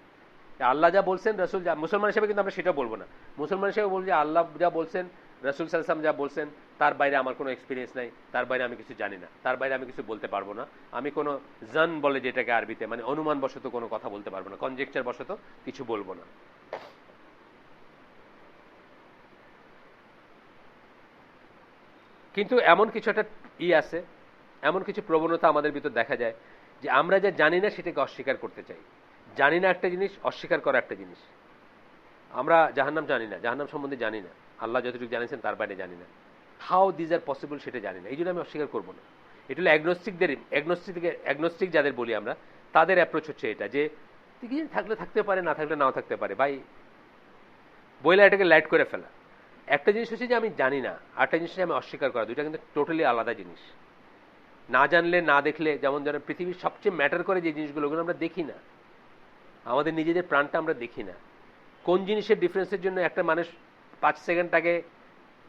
আল্লাহ যা বলছেন, রাসূল যা, মুসলমান হিসেবে কিন্তু আমরা সেটা বলবো না। মুসলমান হিসেবে বলবো যে আল্লাহ যা বলছেন, রাসূল সাল্লাল্লাহু আলাইহি ওয়াসাল্লাম যা বলছেন, তার বাইরে আমার কোনো এক্সপিরিয়েন্স নাই, তার বাইরে আমি কিছু জানি না, তার বাইরে আমি কিছু বলতে পারবো না। আমি কোনো জান বলে যেটাকে আরবিতে, মানে অনুমান বশত কোনো কথা বলতে পারবো না, কনজেকচার বশত কিছু বলবো না। কিন্তু এমন কিছু একটা আছে, এমন কিছু প্রবণতা আমাদের ভিতর দেখা যায়, যে আমরা যা জানি না সেটাকে অস্বীকার করতে চাই। জানি না একটা জিনিস, অস্বীকার করা একটা জিনিস। আমরা জাহান্নাম জানি না, জাহান্নাম সম্বন্ধে জানি না, আল্লাহ যতটুকু জানিয়েছেন তার বাইরে জানি না। হাউ দিজ আর পসিবল সেটা জানি না, এই জন্য আমি অস্বীকার করবো না। এটা হলো অ্যাগনোস্টিক যাদের বলি আমরা, তাদের অ্যাপ্রোচ হচ্ছে এটা, যে থাকলে থাকতে পারে, না থাকলে নাও থাকতে পারে। ভাই বইলা এটাকে লাইট করে ফেলা। একটা জিনিস হচ্ছে যে আমি জানি না, আরেকটা জিনিস হচ্ছে আমি অস্বীকার করা, দুইটা কিন্তু টোটালি আলাদা জিনিস। না জানলে, না দেখলে, যেমন পৃথিবীর সবচেয়ে ম্যাটার করে যে জিনিসগুলো, ওগুলো আমরা দেখি না। আমাদের নিজেদের প্রাণটা আমরা দেখি না। কোন জিনিসের ডিফারেন্সের জন্য একটা মানুষ 5 সেকেন্ড আগে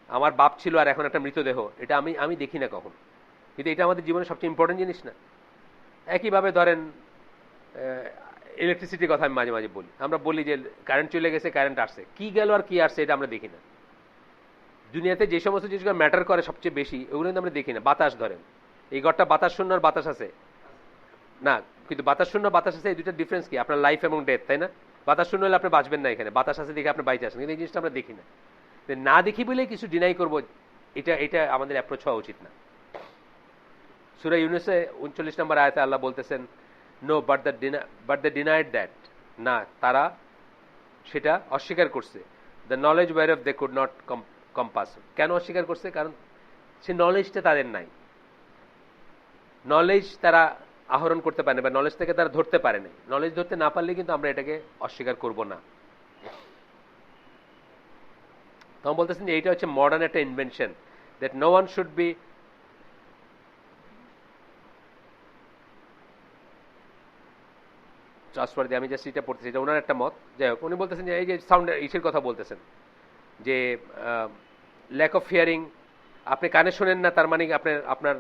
আমার বাপ ছিল আর এখন একটা মৃতদেহ, এটা আমি দেখি না কখন। কিন্তু এটা আমাদের জীবনে সবচেয়ে ইম্পর্টেন্ট জিনিস না? একইভাবে ধরেন ইলেকট্রিসিটির কথা আমি মাঝে মাঝে বলি, আমরা বলি যে কারেন্ট চলে গেছে, কারেন্ট আসছে, কি গেল আর কি আসছে, এটা আমরা দেখি না। দুনিয়াতে যে সমস্ত জিনিসগুলো ম্যাটার করে সবচেয়ে বেশি, ওগুলো কিন্তু আমরা দেখি না। বাতাস ধরেন, এই ঘরটা বাতাস শূন্য আর বাতাস আছে না, কিন্তু বাতাস শূন্য বাতাস আছে, এই দুইটা ডিফারেন্স কি? আপনার লাইফ এবং ডেথ, তাই না? বাতাস শূন্য হলে আপনি বাঁচবেন না, এখানে বাতাস আছে দেখে আপনি বাইচে আসেন, কিন্তু এই জিনিসটা আমরা দেখি না। না দেখি বলেই কিছু ডিনাই করবো, এটা আমাদের অ্যাপ্রোচ হওয়া উচিত না। সূরা ইউনূসে 39 নম্বর আয়াতে আল্লাহ বলতেছেন, no but the denied that, না তারা সেটা অস্বীকার করছে, the knowledge whereof they could not compass. কেন অস্বীকার করছে? কারণ সে নলেজটা তাদের নাই, নলেজ তারা আহরণ করতে পারে না, বা নলেজ থেকে তারা ধরতে পারে না। নলেজ ধরতে না পারলে কিন্তু আমরা এটাকে অস্বীকার করব না। তখন বলতেছেন যে এইটা হচ্ছে মডার্ন একটা invention, that no one should be trustworthy. আমি জাস্ট এটা পড়তেছি, এটা ওনার একটা মত। যাই হোক, উনি বলতেছেন যে এই যে সাউন্ড ইসের কথা বলতেছেন, যে ল্যাক অফ হিয়ারিং, আপনি কানে শোনেন না তার মানে আপনার আপনার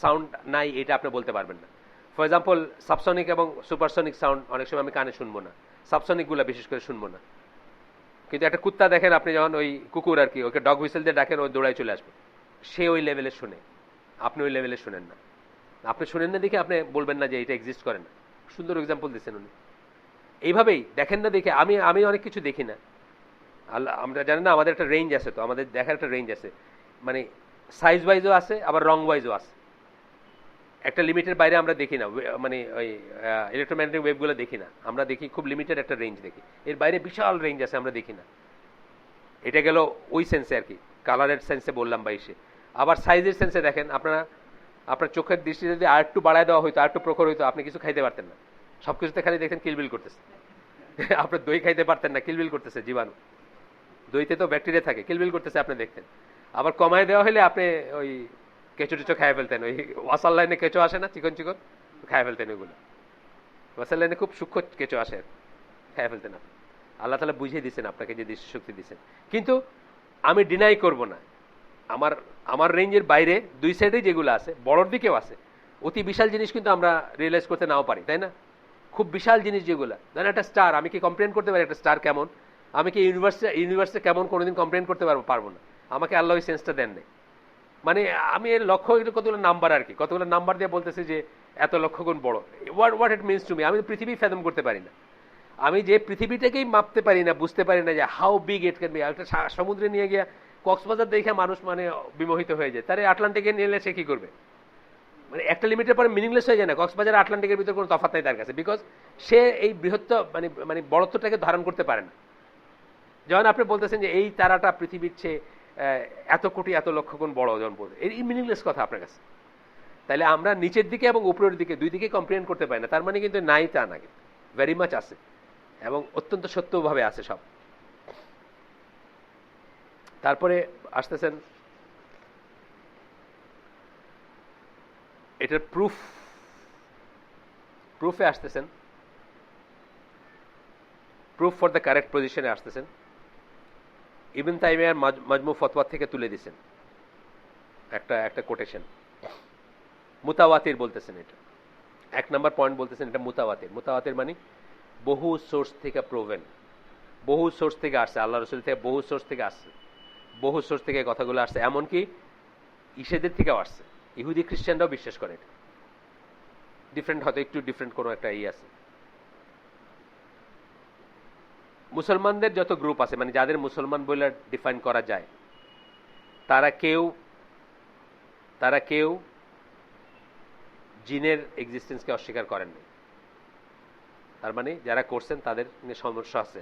সাউন্ড নাই, এটা আপনি বলতে পারবেন না। ফর এক্সাম্পল, সাবসনিক এবং সুপারসনিক সাউন্ড অনেক সময় আমি কানে শুনবো না, সাবসনিকগুলো বিশেষ করে শুনবো না। কিন্তু একটা কুত্তা দেখেন আপনি, যখন ওই কুকুর আর কি, ওকে ডগ হুইসেল দিয়ে ডাকেন, ওই দৌড়ায় চলে আসবে, সে ওই লেভেলে শুনে, আপনি ওই লেভেলে শুনেন না। আপনি শুনেন না দেখে আপনি বলবেন না যে এটা এক্সিস্ট করে না। সুন্দর এক্সাম্পল দিচ্ছেন উনি। এইভাবেই দেখেন না দেখে, আমি আমি অনেক কিছু দেখি না। আল্লাহ, আমরা জানি না আমাদের একটা রেঞ্জ আছে, তো আমাদের দেখার একটা রেঞ্জ আছে, মানে সাইজ ওয়াইজও আছে, আবার রং ওয়াইজও আছে। একটা লিমিটের বাইরে আমরা দেখি না, মানে ওই ইলেকট্রোম্যাগনেটিক ওয়েভগুলো দেখি না, আমরা দেখি খুব লিমিটেড একটা রেঞ্জ দেখি, এর বাইরে বিশাল রেঞ্জ আছে আমরা দেখি না। এটা গেল ওই সেন্সে আর কি, কালারের সেন্সে বললাম বা ইসে। আবার সাইজের সেন্সে দেখেন, আপনারা আপনার চোখের দৃষ্টি যদি আর একটু বাড়ায় দেওয়া হইতো, আর একটু প্রখর হইতো, আপনি কিছু খাইতে পারতেন না। সব কিছুতে খালি দেখেন কিলবিল করতেছে। আপনার দই খাইতে পারতেন না, কিলবিল করতেছে জীবাণু, দইতে তো ব্যাকটেরিয়া থাকে, কিলবিল করতেছে আপনি দেখতেন। আবার কমায় দেওয়া হলে আপনি ওই কেঁচো টেচো খাই ফেলতেন, ওই ওয়াসার লাইনে কেঁচো আসে না চিকন চিকন, খাই ফেলতেন ওইগুলো। ওয়াসার লাইনে খুব সূক্ষ্ম কেঁচো আসে, খাই ফেলতেন আপনি। আল্লাহ তাআলা বুঝিয়ে দিচ্ছেন আপনাকে, যে দৃষ্টিশক্তি দিচ্ছেন। কিন্তু আমি ডিনাই করব না, আমার আমার রেঞ্জের বাইরে দুই সাইডে যেগুলো আছে, বড়র দিকেও আছে, অতি বিশাল জিনিস কিন্তু আমরা রিয়েলাইজ করতে নাও পারি, তাই না? খুব বিশাল জিনিস যেগুলো, ধরেন একটা স্টার, আমি কি কমপ্লেন করতে পারি একটা স্টার কেমন? আমি কি ইউনিভার্সে কেমন কোনোদিন কমপ্লেন করতে পারবো না। আমাকে আল্লাহ ওই সেন্সটা দেন নাই। মানে আমি এর লক্ষ্য কতগুলো নাম্বার আর কি, কতগুলো নাম্বার দিয়ে বলতেছি যে এত লক্ষ গুণ বড়। What it means to me, আমি পৃথিবী ফেদম করতে পারি না। আমি যে পৃথিবীটাকেই মাপতে পারি না, বুঝতে পারি না যে how big it can be. একটা সমুদ্রে নিয়ে গিয়া কক্সবাজার দেখে মানুষ মানে বিমোহিত হয়ে যায়, তারে আটলান্টিকে নিয়ে এলে সে কি করবে? মানে একটা লিমিটের পরে মিনিংলেস হয়ে যায় না? কক্সবাজার আটলান্টিকের ভিতরে কোনো তফাৎ নাই তার কাছে, বিকজ সে এই বৃহত্ত মানে মানে বড়ত্বটাকে ধারণ করতে পারে না। যখন আপনি বলতেছেন যে এই তারাটা পৃথিবীর চেয়ে এত কোটি এত লক্ষ গুণ বড়, যখন বলতে, এই মিনিংলেস কথা আপনার কাছে। তাহলে আমরা নিচের দিকে এবং উপরের দিকে দুই দিকে কম্প্রিহেন্ড করতে পারি না, তার মানে কিন্তু নাই তা না, ভেরি মাচ আছে, এবং অত্যন্ত সত্যভাবে আছে সব। তারপরে আসতেছেন এটার প্রুফে আসতেছেন, প্রুফ ফর দ্য কারেক্ট পজিশনে আসতেছেন। ইবনে তাইমিয়ার মাজমু ফতোয়া থেকে তুলে দিয়েছেন একটা কোটেশন, মুতাওয়াতির বলতেছেন। এটা 1 নম্বর পয়েন্ট বলতেছেন, এটা মুতাওয়াতির। মুতাওয়াতির মানে বহু সোর্স থেকে প্রোভেন, বহু সোর্স থেকে আসছে, আল্লাহ রসুল থেকে বহু সোর্স থেকে আসছে, বহু সোর্স থেকে কথাগুলো আসছে। এমনকি ইসেদের থেকেও আসছে, ইহুদি খ্রিস্টানরাও বিশ্বাস করে এটা। ডিফারেন্ট, হয়তো একটু ডিফারেন্ট কোনো একটা আছে। মুসলমানদের যত গ্রুপ আছে, মানে যাদের মুসলমান বলে ডিফাইন করা যায়, তারা কেউ জিনের এক্সিস্টেন্সকে অস্বীকার করেননি। তার মানে যারা করছেন তাদের সমস্যা আছে।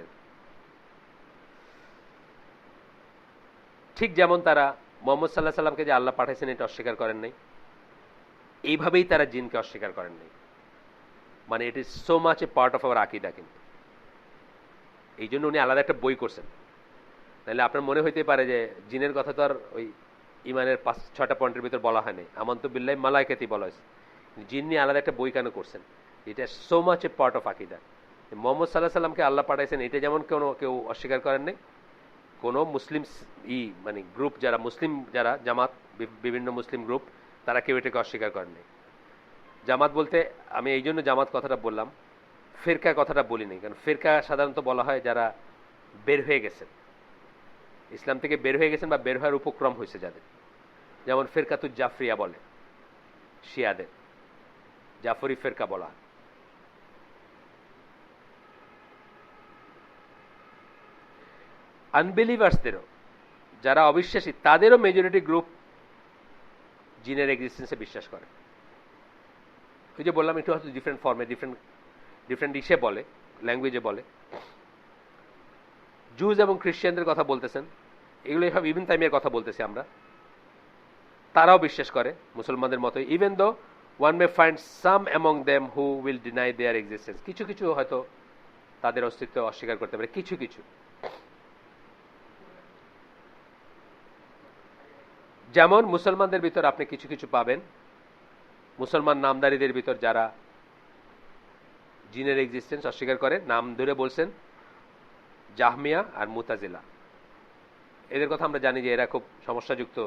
ঠিক যেমন তারা মুহাম্মদ সাল্লাল্লাহু আলাইহি সাল্লামকে যে আল্লাহ পাঠাইছেন এটা অস্বীকার করেন নাই, এইভাবেই তারা জিনকে অস্বীকার করেন নাই। মানে it is so much a part of our আকীদা। কিন্তু এই জন্য উনি আলাদা একটা বই করছেন। তাহলে আপনার মনে হইতে পারে যে জিনের কথা তো আর ওই ইমানের 5-6টা পয়েন্টের ভিতর বলা হয় নাই, আমানতু বিল্লাহি মালাইকাতি বলা হয়েছে। জিন নিয়ে আলাদা একটা বই কেন করছেন? এটা so much a part of আকীদা। মুহাম্মদ সাল্লাল্লাহু আলাইহি সাল্লামকে আল্লাহ পাঠাইছেন, এটা যেমন কেউ অস্বীকার করেন নাই, কোনো মুসলিম মানে গ্রুপ যারা মুসলিম, যারা জামাত, বিভিন্ন মুসলিম গ্রুপ, তারা কেউ এটাকে অস্বীকার করেন নাই। জামাত বলতে আমি এই জন্য জামাত কথাটা বললাম, ফেরকা কথাটা বলিনি, কারণ ফেরকা সাধারণত বলা হয় যারা বের হয়ে গেছেন, ইসলাম থেকে বের হয়ে গেছেন বা বের হওয়ার উপক্রম হয়েছে যাদের, যেমন ফেরকাতুল জাফরিয়া বলে শিয়াদের, জাফরি ফেরকা বলা। আনবিলিভার্সদেরও, যারা অবিশ্বাসী, তাদেরও মেজরিটি গ্রুপ জিনের এক্সিস্টেন্সে বিশ্বাস করে। ওই যে বললাম একটু হয়তো ডিফারেন্ট ফর্মে, ডিফারেন্ট ইসে বলে, ল্যাঙ্গুয়েজে বলে। জুজ এবং খ্রিস্টানদের কথা বলতেছেন, এগুলো সব ইবনে তাইমিয়ার কথা বলতেছি আমরা, তারাও বিশ্বাস করে মুসলমানদের মতোই, even though one May find some among them who will deny their existence, কিছু কিছু হয়তো তাদের অস্তিত্ব অস্বীকার করতে পারে, কিছু কিছু। যেমন মুসলমানদের ভিতর আপনি কিছু কিছু পাবেন, মুসলমান নামদারিদের ভিতর যারা জিনের এক্সিস্টেন্স অস্বীকার করে, নাম ধরে বলছেন জাহমিয়া আর মুতাজিলা। এদের কথা আমরা জানি যে এরা খুব সমস্যাযুক্ত,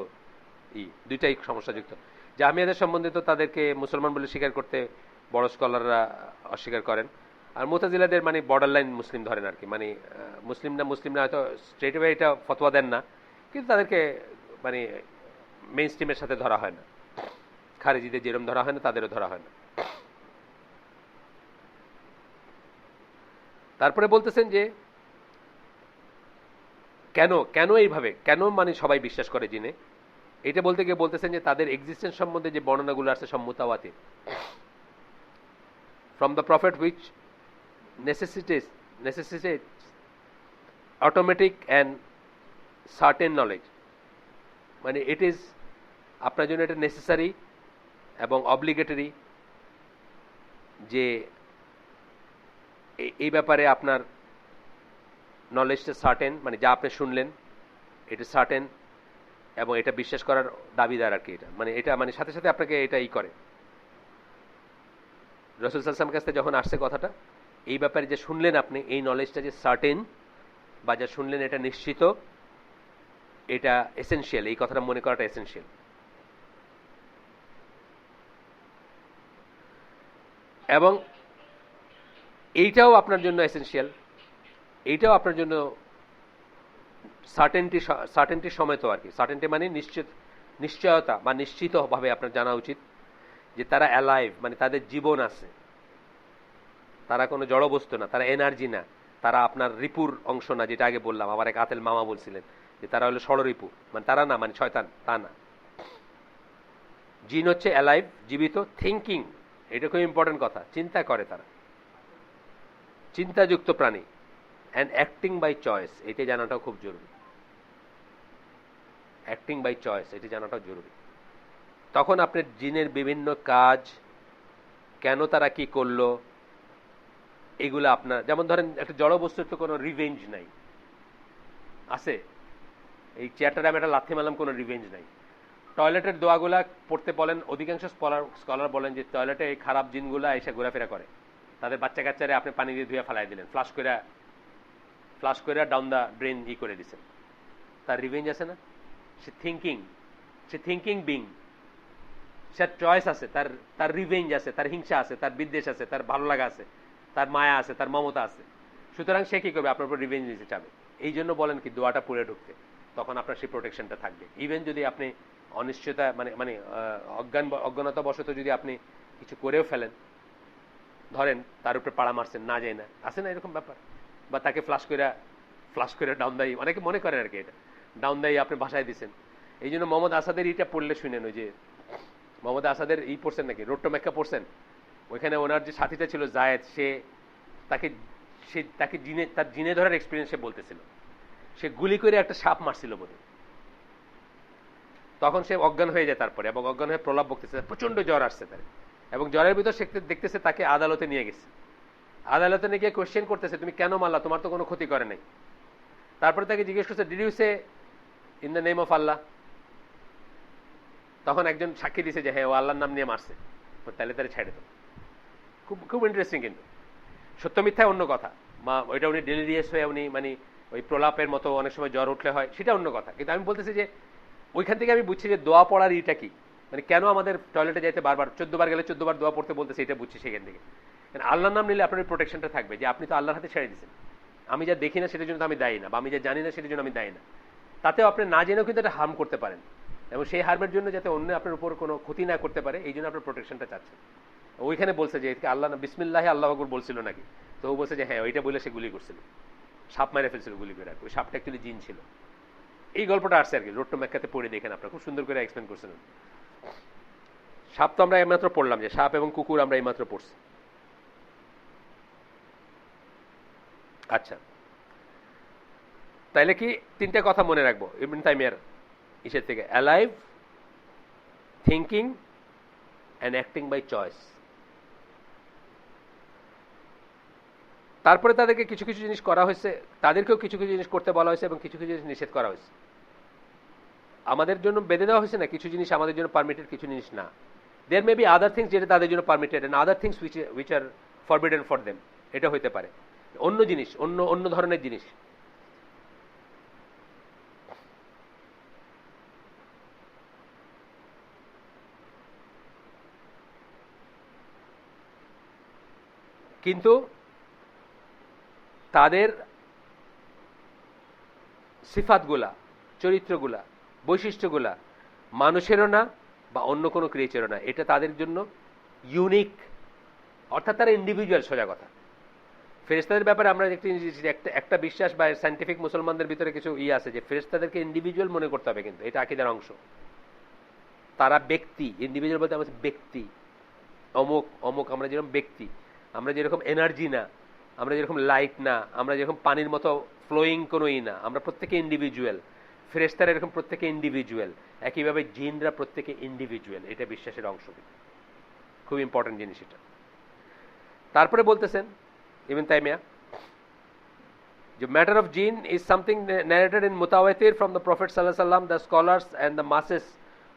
দুইটাই সমস্যাযুক্ত। জাহমিয়াদের সম্বন্ধে তো তাদেরকে মুসলমান বলে স্বীকার করতে বড় স্কলাররা অস্বীকার করেন, আর মুতাজিলাদের মানে বর্ডার লাইন মুসলিম ধরেন আর কি, মানে মুসলিমরা হয়তো স্ট্রেট ওয়ে এটা ফতোয়া দেন না, কিন্তু তাদেরকে মানে মেইন স্ট্রিমের সাথে ধরা হয় না, খারিজিদের যেরকম ধরা হয় না তাদেরও ধরা হয় না। তারপরে বলতেছেন যে কেন কেন এইভাবে, কেন মানে সবাই বিশ্বাস করে জিনে, এটা বলতে গিয়ে বলতেছেন যে তাদের এক্সিস্টেন্স সম্বন্ধে যে বর্ণনাগুলো আছে সব মুতাওয়াতির, from the prophet which necessitates automatic and certain knowledge, মানে ইট ইজ আপনার জন্য এটা নেসেসারি এবং অব্লিগেটরি যে এই ব্যাপারে আপনার নলেজটা সার্টেন, মানে যা আপনি শুনলেন এটা সার্টেন এবং এটা বিশ্বাস করার দাবিদার আর কি, এটা মানে এটা মানে সাথে সাথে আপনাকে এটা করে। রাসূল সাল্লাল্লাহু আলাইহি ওয়াসাল্লামের কাছে যখন আসছে কথাটা, এই ব্যাপারে যে শুনলেন আপনি, এই নলেজটা যে সার্টেন বা যা শুনলেন এটা নিশ্চিত, এটা এসেনশিয়াল, এই কথাটা মনে করাটা এসেনশিয়াল। এবং এইটাও আপনার জন্য এসেনশিয়াল, এইটাও আপনার জন্য সার্টেনটি সমেত আর কি। সার্টেনটি মানে নিশ্চয়তা বা নিশ্চিতভাবে আপনার জানা উচিত যে তারা অ্যালাইভ, মানে তাদের জীবন আছে, তারা কোনো জড় বস্তু না, তারা এনার্জি না, তারা আপনার রিপুর অংশ না, যেটা আগে বললাম, আমার এক আতেল মামা বলছিলেন যে তারা হলো ষড়রিপু, মানে তারা না মানে শয়তান, তা না। জিন হচ্ছে অ্যালাইভ, জীবিত, থিঙ্কিং, এটা খুব ইম্পর্টেন্ট কথা, চিন্তা করে, তারা চিন্তাযুক্ত প্রাণী, অ্যান্ড অ্যাক্টিং বাই চয়েস, এটা জানাটাও খুব জরুরি। অ্যাক্টিং বাই চয়েস এটা জানাটাও জরুরি। তখন আপনার জিনের বিভিন্ন কাজ, কেন তারা কি করলো, এগুলো আপনার, যেমন ধরেন একটা জড় বস্তুর তো কোনো রিভেঞ্জ নাই, আছে এই চেয়ারটারে আমি একটা লাথি মারলাম, কোনো রিভেঞ্জ নাই। টয়লেটের দোয়াগুলা পড়তে বলেন, অধিকাংশ স্কলার বলেন যে টয়লেটে এই খারাপ জিনগুলা এসে ঘোরাফেরা করে, তাদের বাচ্চা কাচ্চারে আপনি পানি দিয়ে ধুয়ে ফেলাই দিলেন, ফ্লাশ করে ডাউন দ্য ড্রেন করে দিচ্ছেন, তার রিভেঞ্জ আছে না? সে থিঙ্কিং বিং, সে চয়েস আছে, তার রিভেঞ্জ আছে, তার হিংসা আছে, তার বিদ্বেষ আছে, তার ভালো লাগা আছে, তার মায়া আছে, তার মমতা আছে। সুতরাং সে কি করবে? আপনার উপর রিভেঞ্জ নিতে চাবে। এই জন্য বলেন কি দোয়াটা পড়ে ঢুকতে, তখন আপনার সেই প্রোটেকশনটা থাকবে। ইভেন যদি আপনি অনিশ্চয়তা মানে অজ্ঞানতা বশত যদি আপনি কিছু করেও ফেলেন, ধরেন তার উপরে পাড়া মারছেন না যায় না, আছে না এরকম ব্যাপার, বা তাকে ফ্লাশ করে ডাউন দায়ী, অনেকে মনে করেন আর কি, এটা ডাউন দায়ী আপনি ভাষায় দিচ্ছেন। এই জন্য মোহাম্মদ আসাদের ইটা পড়লে শুনেন, ওই যে মোহাম্মদ আসাদের পড়ছেন নাকি, রোড টু মেক্কা পড়ছেন, ওইখানে ওনার যে সাথীটা ছিল জায়েদ, তাকে তার জিনে ধরার এক্সপিরিয়েন্স সে বলতেছিল, সে গুলি করে একটা সাপ মারছিল বোধ, তখন সে অজ্ঞান হয়ে যায় তারপরে, এবং অজ্ঞান হয়ে প্রলাপ বকতেছে, প্রচন্ড জ্বর আসছে তার, এবং জ্বরের ভিতর সে দেখতেছে তাকে আদালতে নিয়ে গেছে, আদালতে নিয়ে গিয়ে কোয়েশ্চেন করতেছে তুমি কেন মারলা, তোমার তো কোনো ক্ষতি করে নাই। তারপরে তাকে জিজ্ঞেস করছে did you say in the name of Allah, তখন একজন সাক্ষী দিছে যে হ্যাঁ ও আল্লাহর নাম নিয়ে মারছে, তাহলে তারা ছেড়ে দেব। খুব ইন্টারেস্টিং, কিন্তু সত্য মিথ্যায় অন্য কথা, ওইটা উনি ডেলিরিয়াস হয়ে উনি মানে ওই প্রলাপের মতো অনেক সময় জ্বর উঠলে হয়, সেটা অন্য কথা। কিন্তু আমি বলতেছি যে ওইখান থেকে আমি বুঝছি যে দোয়া পড়ার ইটা কি, মানে কেন আমাদের টয়লেটে যাইতে বারবার 14 বার গেলে 14 বার দোয়া পড়তে বলতেছে, এটা বুঝছি সেখান থেকে। আল্লাহর নাম নিলে আপনার প্রোটেকশনটা থাকবে, যে আপনি তো আল্লাহর হাতে ছেড়ে দিচ্ছেন, আমি যা দেখি না সেটার জন্য তো আমি দায়ী না, বা আমি যা জানি না সেটার জন্য আমি দায়ী না, তাতেও আপনি না জেনেও কিন্তু এটা হার্ম করতে পারেন, এবং সেই হার্মের জন্য যাতে অন্য আপনার উপর কোনো ক্ষতি না করতে পারে, এই জন্য আপনার প্রোটেকশনটা চাচ্ছেন। ওইখানে বলছে যে আল্লাহ বিসমিল্লাহ আল্লাহ আকবার বলছিল নাকি, তো ও বলছে যে হ্যাঁ ওইটা বলে সে গুলি করছিল, সাপ মেরে ফেলছিল গুলি করে, ওই সাপটা অ্যাকচুয়ালি জিন ছিল। এই গল্পটা আসছে আর কি, রোড টু মেক্কাতে পড়ে দেখেন, আপনারা খুব সুন্দর করে এক্সপ্লেন করছিলেন। সাপ তো আমরা এইমাত্র পড়লাম, যে সাপ এবং কুকুর আমরা এইমাত্র পড়ছি। আচ্ছা, তাইলে কি তিনটা কথা মনে রাখবো ইবনে তাইমিয়ার ইসের থেকে: alive, thinking and acting by choice. তারপরে তাদেরকে কিছু কিছু জিনিস করা হয়েছে, তাদেরকেও কিছু কিছু জিনিস করতে বলা হয়েছে এবং কিছু কিছু জিনিস নিষেধ করা হয়েছে। আমাদের জন্য বেঁধে দেওয়া হয়েছে না, কিছু জিনিস আমাদের জন্য পারমিটেড, কিছু জিনিস না। দেয়ার মে বি আদার থিংস যেটা তাদের জন্য permitted, and other things which are forbidden for them. এটা হইতে পারে অন্য জিনিস, অন্য অন্য ধরনের জিনিস। কিন্তু তাদের সিফাতগুলা, চরিত্রগুলা, বৈশিষ্ট্যগুলা মানুষেরও না বা অন্য কোনো ক্রিয়েচারও না, এটা তাদের জন্য ইউনিক, অর্থাৎ তারা ইন্ডিভিজুয়াল। সোজা কথা, ফেরেশতাদের ব্যাপারে আমরা একটা বিশ্বাস বা সায়েন্টিফিক মুসলমানদের ভিতরে কিছু আছে যে ফেরেশতাদেরকে ইন্ডিভিজুয়াল মনে করতে হবে, কিন্তু এটা আকীদার অংশ। তারা ব্যক্তি, ইন্ডিভিজুয়াল বলতে আমাদের ব্যক্তি, অমুক অমুক। আমরা যেরকম ব্যক্তি, আমরা যেরকম এনার্জি না, আমরা যেরকম লাইট না, আমরা যেরকম পানির মতো ফ্লোয়িং কোনোই না, আমরা প্রত্যেকে ইন্ডিভিজুয়াল। ফেরেশতারা এরকম প্রত্যেকে ইন্ডিভিজুয়াল, একইভাবে জিনরা প্রত্যেকে ইন্ডিভিজুয়াল। এটা বিশ্বাসের অংশ, খুব ইম্পর্টেন্ট জিনিস এটা। তারপরে বলতেছেন ইবনে তাইমিয়া, the matter of jinn is something narrated in mutawatir from the Prophet sallallahu alaihi wasallam. The scholars and the masses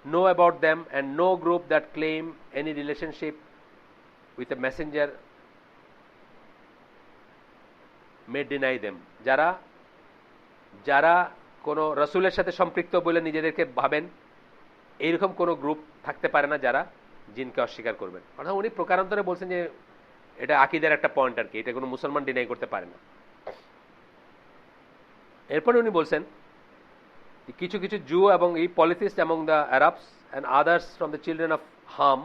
know about them, and no group that claim any relationship with a messenger may deny them. যারা যারা কোন রাসূলের সাথে সম্পৃক্ত বলে নিজেদেরকে ভাবেন, এইরকম কোন গ্রুপ থাকতে পারে না যারা জিনকে অস্বীকার করবেন। অর্থাৎ উনি প্রকারান্তরে বলছেন যে এটা আকীদার একটা পয়েন্ট আর কি, এটা কোনো মুসলমান ডিনাই করতে পারে না। এরপরে উনি বলছেন কিছু কিছু জু এবং এই পলিথিস্ট among the Arabs and others from the children of Ham,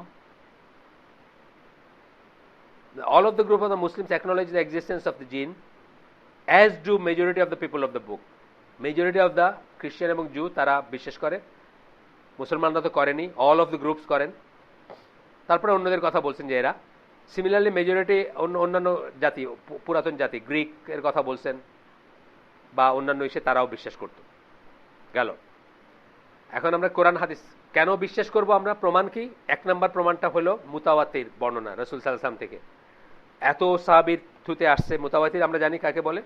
all of the group of the Muslims acknowledge the existence of the jinn, as do majority of the people of the book. Majority of the Christian এবং জু তারা বিশ্বাস করে, মুসলমানরা তো করেনি, all of the groups করেন। তারপরে অন্যদের কথা বলছেন যে এরা সিমিলারলি মেজরিটি অন্যান্য জাতি, পুরাতন জাতি গ্রিক এর কথা বলছেন বা অন্যান্য এসে তারাও বিশ্বাস করত। গেল। এখন আমরা কোরআন হাদিস কেন বিশ্বাস করব? আমরা প্রমাণ কি? এক নম্বর প্রমাণটা হলো মুতাওয়াতির বর্ণনা রাসূল সাল্লাল্লাহু আলাইহি ওয়াসাল্লাম থেকে। এত সাহাবীর থুতে আসছে। মুতাওয়াতির আমরা জানি কাকে বলে,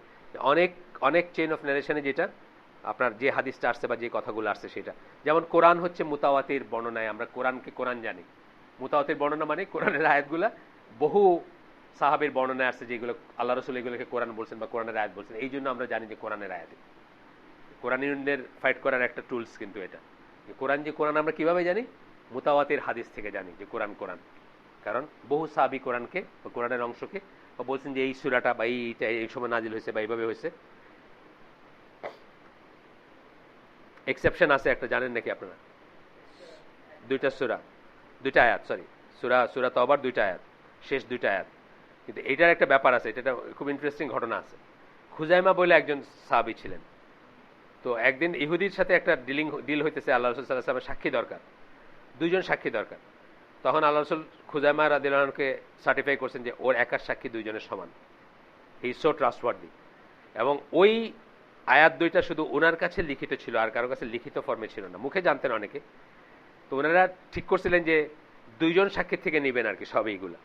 অনেক অনেক চেইন অফ নারেশনে যেটা আপনার যে হাদিসটা আসছে বা যে কথাগুলো আসছে সেটা। যেমন কোরআন হচ্ছে মুতাওয়াতির বর্ণনায়, আমরা কোরআনকে কোরআন জানি। মুতাওয়াতির বর্ণনা মানে কোরআনের আয়াতগুলা বহু সাহাবীর বর্ণনায় আসছে যেগুলো আল্লাহ রাসূল এগুলোকে কোরআন বলছেন বা কোরআনের আয়াত বলছেন। এই জন্য আমরা জানি যে কোরআনের আয়াত, কোরআনীদের ফাইট করার একটা টুলস কিন্তু এটা। কোরআন যে কোরআন আমরা কিভাবে জানি? মুতাওয়াতির হাদিস থেকে জানি যে কোরআন কোরআন। কারণ বহু সাহাবী কোরআনকে বা কোরআনের অংশকে বলছেন যে এই সূরাটা বা এইটা এই সময় নাজিল হয়েছে বা এইভাবে হয়েছে। এক্সেপশন আছে একটা, জানেন নাকি আপনারা? দুইটা সূরা, দুইটা আয়াত, সরি সূরা তওবার দুইটা আয়াত, শেষ দুইটা আয়াত। কিন্তু এটার একটা ব্যাপার আছে, এটা খুব ইন্টারেস্টিং ঘটনা আছে। খুজাইমা বলে একজন সাহাবী ছিলেন। তো একদিন ইহুদির সাথে একটা ডিল হইতেছে, আল্লাহ রাসূল সাল্লাল্লাহু আলাইহি ওয়াসাল্লামের সাক্ষী দরকার, দুইজন সাক্ষী দরকার। তখন আল্লাহ রাসূল খুজাইমা রাদিয়াল্লাহু আনহুকে সার্টিফাই করছেন যে ওর একার সাক্ষী দুইজনের সমান, হি ইজ সো ট্রাস্টওয়ার্দি। এবং ওই আয়াত দুইটা শুধু ওনার কাছে লিখিত ছিল, আর কারো কাছে লিখিত ফর্মে ছিল না, মুখে জানতেন অনেকে। তো ওনারা ঠিক করছিলেন যে দুইজন সাক্ষীর থেকে নেবেন আর কি সব এইগুলা।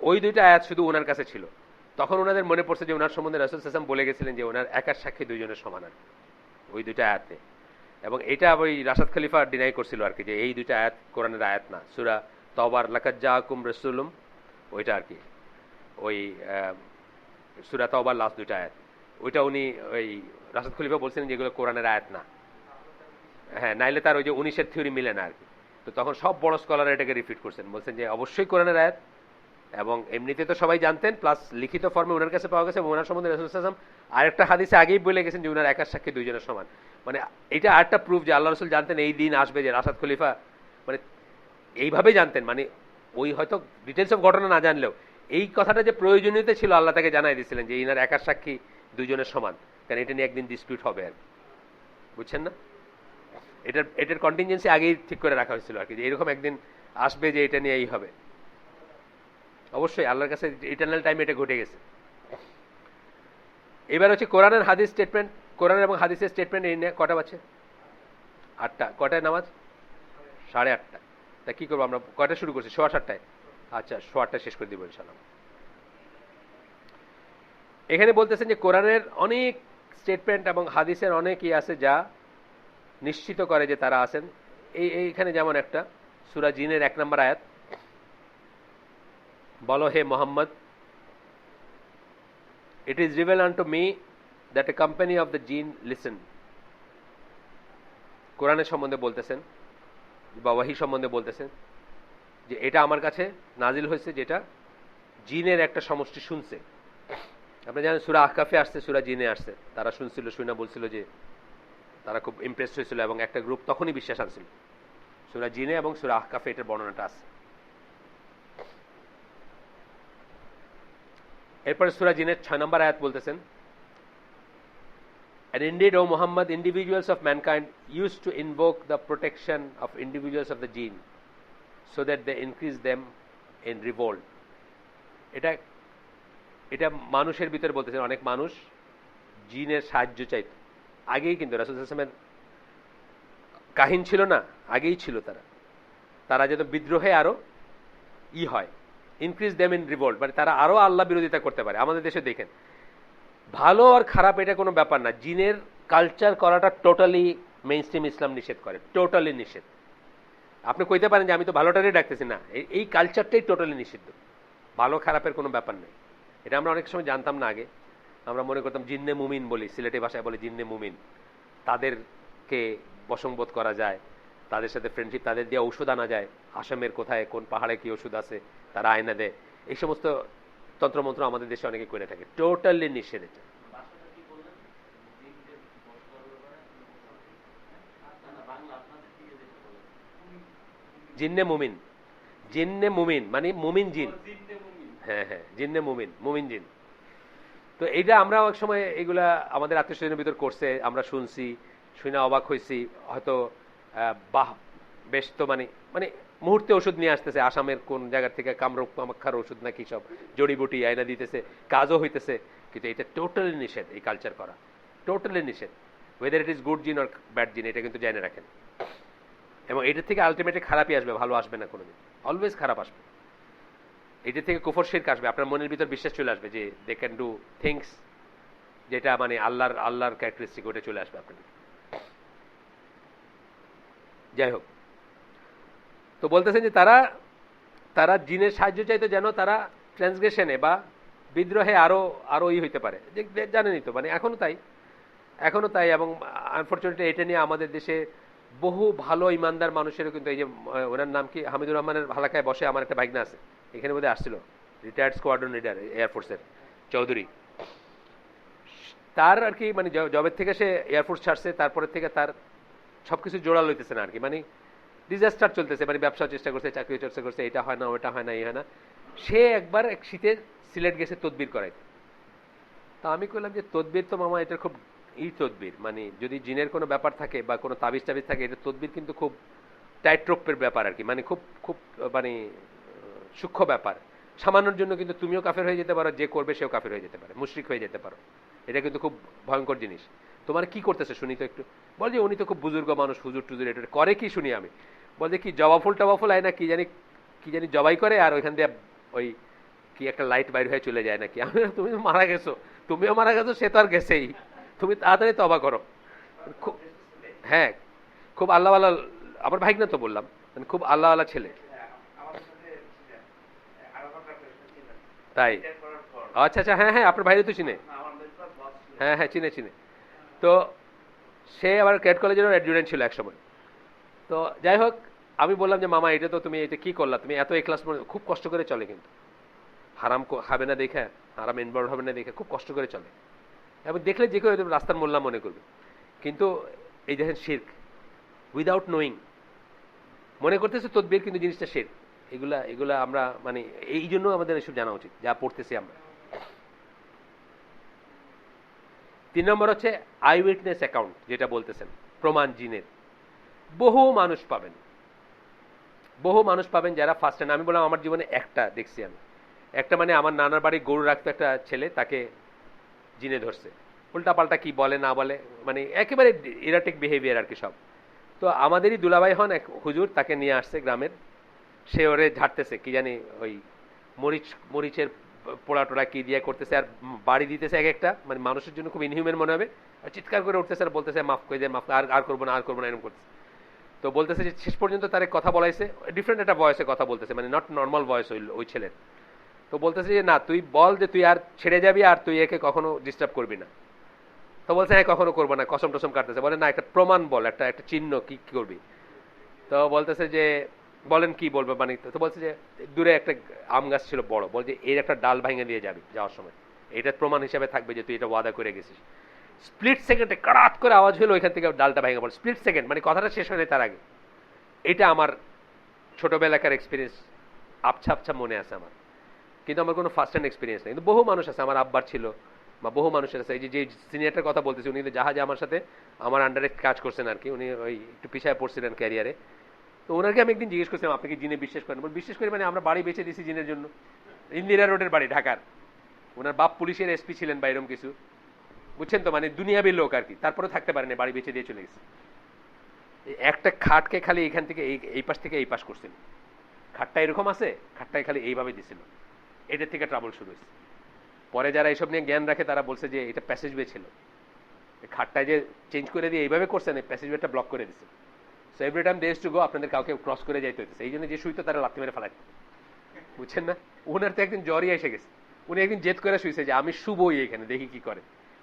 ওই দুইটা আয়াত শুধু ওনার কাছে ছিল। তখন ওনাদের মনে পড়ছে যে ওনার সম্বন্ধে রাসূল সাল্লাল্লাহু আলাইহি ওয়াসাল্লাম বলে গেছিলেন যে ওনার একার সাক্ষী দুইজনের সমান আর ওই দুইটা আয়াতে। এবং এটা ওই রাশাদ খলিফা ডিনাই করছিল আর কি, যে এই দুইটা আয়াত কোরআনের আয়াত না। সূরা তওবার লাকাদ জাআকুম রাসূলুম, ওইটা আর কি, ওই সূরা তওবার লাস্ট দুইটা আয়াত, ওইটা উনি ওই রাশাদ খলিফা বলছিলেন যেগুলো কোরআনের আয়াত না। হ্যাঁ, নাইলে তার ওই যে 19-এর থিওরি মিলে না আর কি। তো তখন সব বড় স্কলার এটাকে রিপিট করছেন, বলছেন যে অবশ্যই কোরআনের আয়াত। এবং এমনিতে তো সবাই জানতেন, প্লাস লিখিত ফর্মে ওনার কাছে পাওয়া গেছে। ওনার সম্বন্ধে রাসূল সাল্লাল্লাহু আলাইহি ওয়াসাল্লাম আরেকটা হাদিসে আগেই বলে গেছেন যে ওনার একার সাক্ষী দুইজনের সমান। মানে এটা আরেকটা প্রুফ যে আল্লাহ রাসূল জানতেন এই দিন আসবে, যে রাশাদ খলিফা মানে এইভাবে জানতেন। মানে ওই হয়তো ডিটেলস অফ ঘটনা না জানলেও এই কথাটা যে প্রয়োজনীয়তা ছিল আল্লাহ তাকে জানাই দিয়েছিলেন যে ইনার একার সাক্ষী দুইজনের সমান, কারণ এটা নিয়ে একদিন ডিসপিউট হবে আর, বুঝছেন না? এটার কন্টিনজেন্সি আগেই ঠিক করে রাখা হয়েছিল আর কি, যে এরকম একদিন আসবে যে এটা নিয়ে এই হবে। অবশ্যই আল্লাহর কাছে ইটারনাল টাইমে এটা ঘটে গেছে। এবার হচ্ছে কোরআনের হাদিস স্টেটমেন্ট কোরআন এবং হাদিসের স্টেটমেন্ট এই নিয়ে কটা বাজছে? 8টা। কটায় নামাজ? 8:30। তা কি করবো আমরা? কয়টা শুরু করছি? 7:15। আচ্ছা, 7:15 শেষ করে দিব ইনশাআল্লাহ। এখানে বলতেছেন যে কোরআনের অনেক স্টেটমেন্ট এবং হাদিসের অনেক আছে যা নিশ্চিত করে যে তারা আছেন। এইখানে যেমন একটা সূরা জিনের 1 নম্বর আয়াত, বলো হে Mohammad, it is revealed unto me that a company of the jinn listen. কোরআনের সম্বন্ধে বলতেছেন বা ওয়াহি সম্বন্ধে বলতেছেন যে এটা আমার কাছে নাজিল হয়েছে যেটা জিনের একটা সমষ্টি শুনছে। আপনি জানেন সূরা আহকাফে আসছে, সূরা জিনে আসছে, তারা শুনছিল, শুনে বলছিল যে তারা খুব ইমপ্রেস হয়েছিল এবং একটা গ্রুপ তখনই বিশ্বাস আনছিল। সূরা জিনে এবং সূরা আহকাফে এটার বর্ণনাটা আছে। এরপরে সূরা জিনের 6 নম্বর আয়াত বলতেছেন, And indeed, O Muhammad, individuals of mankind used to invoke the protection of individuals of the jinn so that they increase them in revolt. এটা মানুষের ভিতরে বলতেছেন, অনেক মানুষ জিনের সাহায্য চাইত। আগেই কিন্তু রাসূল সাল্লাল্লাহু আলাইহি ওয়াসাল্লামের কাহিন ছিল না, আগেই ছিল তারা যেন বিদ্রোহে আরো হয়, ইনক্রিজ দেম ইন রিভোল্ট, মানে তারা আরো আল্লাহ বিরোধিতা করতে পারে। আমাদের দেশে দেখেন, ভালো আর খারাপ এটা কোনো ব্যাপার না, জিনের কালচার করাটা টোটালি মেইনস্ট্রিম ইসলাম নিষেধ করে, টোটালি নিষেধ। আপনি কইতে পারেন যে আমি তো ভালোটারই ডাকতেছি না, এই কালচারটাই টোটালি নিষিদ্ধ, ভালো খারাপের কোনো ব্যাপার নেই। এটা আমরা অনেক সময় জানতাম না আগে, আমরা মনে করতাম জিন্নে মুমিন বলি, সিলেটি ভাষায় বলে জিন্নে মুমিন, তাদেরকে বশংবোধ করা যায়, তাদের সাথে ফ্রেন্ডশিপ, তাদের দিয়ে ঔষধ আনা যায়, আসামের কোথায় কোন পাহাড়ে কি ওষুধ আছে তারা আয়না দেয়, এই সমস্ত তন্ত্রমন্ত্র আমাদের দেশে অনেকে করে থাকে, টোটালি নিষেধ এটা। জিন্নে মুমিন, জিন্নে মুমিন মানে মুমিন জিন, হ্যাঁ হ্যাঁ, জিন্নে মুমিন, মুমিন জিন। তো এইটা আমরা এক সময় এগুলা আমাদের আত্মীয় স্বজনের ভিতর করছে, আমরা শুনছি, শুনে অবাক হয়েছি, হয়তো বাহ বেশ, তো মানে মানে মুহূর্তে ওষুধ নিয়ে আসতেছে আসামের কোন জায়গা থেকে, কামরূপ কামাক্ষার ওষুধ নাকি সব জড়িবুটি আয়না দিতেছে, কাজও হইতেছে, কিন্তু এটা টোটালি নিষেধ, এই কালচার করা টোটালি নিষেধ। ওয়েদার ইট ইজ গুড জিন অর ব্যাড জিন, এটা কিন্তু জেনে রাখেন। এবং এটার থেকে আলটিমেটলি খারাপই আসবে, ভালো আসবে না কোনোদিন, অলওয়েজ খারাপ আসবে। এটার থেকে কুফর শিরক আসবে, আপনার মনের ভিতর বিশ্বাস চলে আসবে যে দে ক্যান ডু থিংস, যেটা মানে আল্লাহর ক্যারেক্টারিস্টিক, ওটা চলে আসবে আপনার। যাই হোক, তো বলতেছেন যে তারা জিনের সাহায্য চাইতো যেন তারা ট্রান্সগ্রেশনে বা বিদ্রোহে আরো হইতে পারে, জানেনই তো, মানে এখনো তাই। এবং আনফর্চুনেটলি এটা নিয়ে আমাদের দেশে বহু ভালো ইমানদার মানুষেরও কিন্তু, এই যে ওনার নাম কি, হামিদুর রহমানের ভালাকায় বসে আমার একটা ভাগনা আছে, এখানে বোধহয় আসছিল, রিটায়ার্ড স্কোয়াড্রন লিডার এয়ারফোর্সের চৌধুরী, তার আর কি মানে জবের থেকে সে এয়ারফোর্স ছাড়ছে, তারপরে থেকে তার সবকিছু জোড়া লইতেছে না আর কি, মানে ডিজাস্টার চলতেছে, মানে ব্যবসার চেষ্টা করছে, চাকরি চর্চা করছে, এটা হয় না, ওটা হয় না, এই হয় না। সে একবার এক শীতে সিলেট গেছে তদবির করাইতে। তা আমি কইলাম যে তদবির তো মামা এটা খুব তদবির, মানে যদি জিনের কোনো ব্যাপার থাকে বা কোনো তাবিজ টাবিজ থাকে, এটা তদবির কিন্তু খুব টাইট রোপের ব্যাপার আর কি, মানে খুব খুব মানে সূক্ষ্ম ব্যাপার। সামান্যর জন্য কিন্তু তুমিও কাফের হয়ে যেতে পারো, যে করবে সেও কাফের হয়ে যেতে পারে, মুশরিক হয়ে যেতে পারো, এটা কিন্তু খুব ভয়ঙ্কর জিনিস। তোমার কি করতেছে শুনি তো একটু। বল যে উনি তো খুব বুজুর্গ মানুষ, হুজুর টুজুর, এটা করে কি শুনি আমি। বল যে কি জবাফুল টবাফুল আয় না কি জানি জবাই করে, আর ওইখান দিয়ে ওই কি একটা লাইট বাইর হয়ে চলে যায় নাকি। আমি তুমি মারা গেছো, তুমিও মারা গেছো, সে তো আর গেছেই, তুমি তাড়াতাড়ি তবা করো। হ্যাঁ, খুব আল্লাহওয়ালা আমার ভাই না, তো বললাম মানে খুব আল্লাহওয়ালা ছেলে। তাই? আচ্ছা আচ্ছা, হ্যাঁ হ্যাঁ, আপনার ভাইরে তো চিনে, হ্যাঁ হ্যাঁ, চিনে। তো সে আবার ক্যাট কলেজেরও অ্যাডজুটেন্ট ছিল এক সময়। তো যাই হোক, আমি বললাম যে মামা এটা তো তুমি এটা কি করলা, তুমি এত এই ক্লাস, খুব কষ্ট করে চলে, কিন্তু হারাম খাবে না দেখে, হারাম ইনভলভ হবে না দেখে খুব কষ্ট করে চলে, এবং দেখলে যে কেউ রাস্তার মোল্লা মনে করবে। কিন্তু এই দেখেন শিরক, উইদাউট নোয়িং মনে করতেছে তদবির, কিন্তু জিনিসটা শিরক। এগুলা আমরা মানে এই জন্য আমাদের এসব জানা উচিত, যা পড়তেছি আমরা। 3 নম্বর হচ্ছে আই উইটনেস অ্যাকাউন্ট, যেটা বলতেছেন প্রমাণ জিনের। বহু মানুষ পাবেন যারা ফার্স্ট হ্যান্ড, আমি বললাম আমার জীবনে একটা দেখছি আমি, একটা মানে আমার নানার বাড়ি গরু রাখতো একটা ছেলে, তাকে জিনে ধরছে, উল্টাপাল্টা কি বলে না বলে, মানে একেবারে ইরাটিক বিহেভিয়ার আর কি সব। তো আমাদেরই দুলাভাই হন এক হুজুর, তাকে নিয়ে আসছে গ্রামের, সে ওরে ঝাড়তেছে কি জানি ওই মরিচের পোড়া টোড়া কি দিয়ে করতেছে, আর বাড়ি দিতেছে এক একটা, মানে মানুষের জন্য খুব ইনহিউম্যান মনে হবে, আর চিৎকার করে উঠতেছে আর বলতেছে মাফ করে দেন, মাফ, আর করবো না, আর করবো না, এরকম করতেছে। তো বলতেছে যে শেষ পর্যন্ত তার কথা বলাইছে, ডিফারেন্ট একটা ভয়েসে কথা বলতেছে, মানে নট নর্মাল ভয়েস ওই ছেলের। তো বলতেছে যে না তুই বল যে তুই আর ছেড়ে যাবি, আর তুই একে কখনো ডিস্টার্ব করবি না। তো বলছে হ্যাঁ কখনো করবো না, কসম টসম কাটতেছে, বলে না একটা প্রমাণ বল, একটা একটা চিহ্ন কি করবি। তো বলতেছে যে বলেন কি বলবো, মানে তো বলছে যে দূরে একটা আম গাছ ছিল বড়, বল যে এর একটা ডাল ভাঙে দিয়ে যাবি যাওয়ার সময়, এটা প্রমাণ হিসেবে থাকবে যে তুই এটা ওয়াদা করে গেছিস। স্প্লিট সেকেন্ডে কারাত করে আওয়াজ হলো, ওইখান থেকে ডালটা ভেঙে পড়ে, স্প্লিট সেকেন্ড, মানে কথাটা শেষ হয়নি তার আগে। এটা আমার ছোটবেলাকার এক্সপিরিয়েন্স, আবছা আবছা মনে আছে আমার, কিন্তু আমার কোনো ফার্স্ট হ্যান্ড এক্সপিরিয়েন্স নেই। কিন্তু বহু মানুষ আছে, আমার আব্বার ছিল বা বহু মানুষের আছে, এই যে সিনিয়রটার কথা বলতেছি, উনি কিন্তু জাহাজে আমার সাথে আমার আন্ডারে কাজ করছেন আর কি, উনি ওই একটু পিছায় পড়ছিলেন ক্যারিয়ারে। তো ওনাকে আমি একদিন জিজ্ঞেস করছিলাম আপনি কি জিনে বিশ্বাস করেন, বিশ্বাস করি মানে আমরা বাড়ি বেঁচে দিয়েছি জিনের জন্য, ইন্দিরা রোডের বাড়ি ঢাকার, ওনার বাপ পুলিশের এসপি ছিলেন বা এরকম কিছু, বুঝছেন তো, মানে দুনিয়াবী লোক আর কি, তারপরে থাকতে পারেনি, বাড়ি বেঁচে দিয়ে চলে গেছে। একটা খাটকে খালি এখান থেকে এই পাশ থেকে এই পাশ করছিল, খাটটা এরকম আছে, খাটটায় খালি এইভাবে দিছিল, এটার থেকে ট্রাবল শুরু হয়েছে। পরে যারা এইসব নিয়ে জ্ঞান রাখে তারা বলছে যে এটা প্যাসেজ ওয়ে ছিল, খাটটায় যে চেঞ্জ করে দিয়ে এইভাবে করছেন, এই প্যাসেজ ওয়েটা ব্লক করে দিচ্ছে। সো এভরি টাইম দেশ টু গো আপনাদের কাউকে ক্রস করে যাইতে হইতেছে, এই জন্য যে শুইতো তারা লাথি মেরে ফেলায়, বুঝছেন না। ওনার তো একদিন জ্বরই এসে গেছে, উনি একদিন জেদ করে শুইছে যে আমি শুবই এখানে, দেখি কি করে।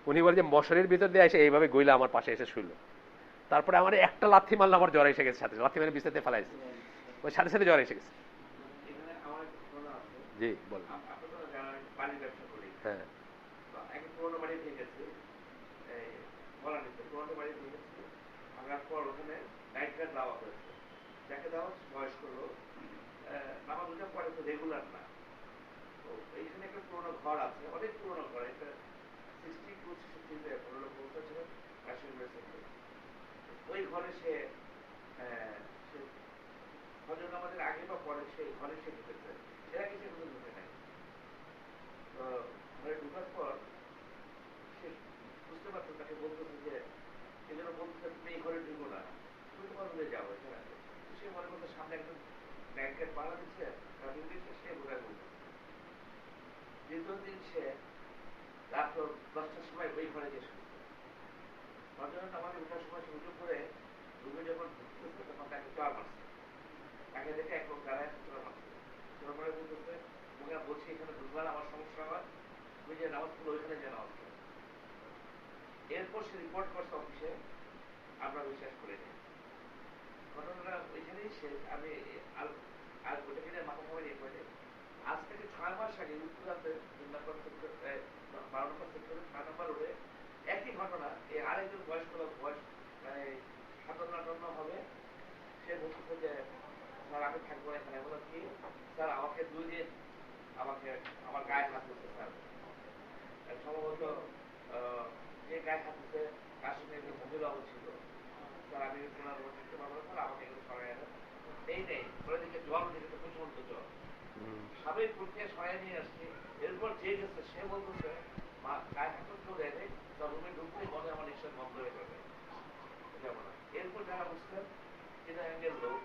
উনি বলে যে মশারির ভিতর দিয়ে এসে এইভাবে গইলা আমার পাশে এসে শুইলো, তারপরে আমার একটা লাথি মারলে আমার জ্বর এসে গেছে, সাথে লাথি মেরে বিছাতে ফেলাইছে, ওই সাথে সাথে জ্বর এসে গেছে। জি বল। হ্যাঁ রেগুলার না, তো এইখানে একটা পুরোনো ঘর আছে, অনেক পুরোনো ঘর, এটা 60 পুরোনো বলতে ছিল ওই ঘরে সে হজর নামাজের আগে বা পরে সেই ঘরে সে ঢুকেছে, সেটা কিছু কোনো ঢুকে নাই। তো ঘরে ঢুকার পর সে বুঝতে পারতো, তাকে বলতেছে যে এই জন্য বলতেছে তুমি এই ঘরে ঢুকো না, তুমি তোমার রুমে যাবো, এখানে আছে। সে মনে করতো সামনে একজন ব্যাংকের পাড়া দিচ্ছে, সে বোঝায় বলতো। দ্বিতীয় দিন সে রাত 10টার সময় ওই ঘরে গিয়ে শুনছে, হজর নামাজে উঠার সময় সে উঠে করে রুমে যখন ঢুকতেছে তখন তাকে চর মারছে, তাকে দেখে এক লোক দাঁড়ায় চর মারছে, চর মারে বলতেছে মুখে বলছি এখানে ঢুকবার আমার সমস্যা হয়, তুমি যে নামাজ পড়লো ওইখানে যে নামাজ পড়ো। এরপর সে রিপোর্ট করছে অফিসে, আমরা বিশ্বাস করে নিই ঘটনাটা ওইখানেই শেষ। আমি আর ওটা কিনে মাথা খাবার ইয়ে করে, আজ থেকে 6 মাস আগে উত্তরাতে 3 নম্বর সেক্টর 12 নম্বর সেক্টরে 6 নম্বর রোডে একই ঘটনা। এই আরেকজন বয়স্ক লোক, বয়স মানে 57-58 হবে, সে বলতেছে যে স্যার আমি থাকবো এখানে। বলো কি স্যার, আমাকে 2 দিন আমাকে আমার গায়ে হাত দিচ্ছে স্যার, সম্ভবত যে গায়ে হাত দিচ্ছে তার সঙ্গে একজন মহিলাও ছিল, স্যার আমি ওনার উপর থাকতে পারবো না স্যার, আমাকে এগুলো সরাই আনেন। এই নেই পরে দিকে জ্বর দিকে তো প্রচন্ড জ্বর, স্বাভাবিক প্রক্রিয়া সরাই নিয়ে আসছি। এরপর যে গেছে সে বলতেছে মা গায়ে হাত কেউ দেয় নেই, তার রুমে ঢুকতেই মনে আমার নিশ্চয় বন্ধ হয়ে যাবে, যাবো না। এরপর যারা বুঝলেন চিটাগাঙ্গের লোক,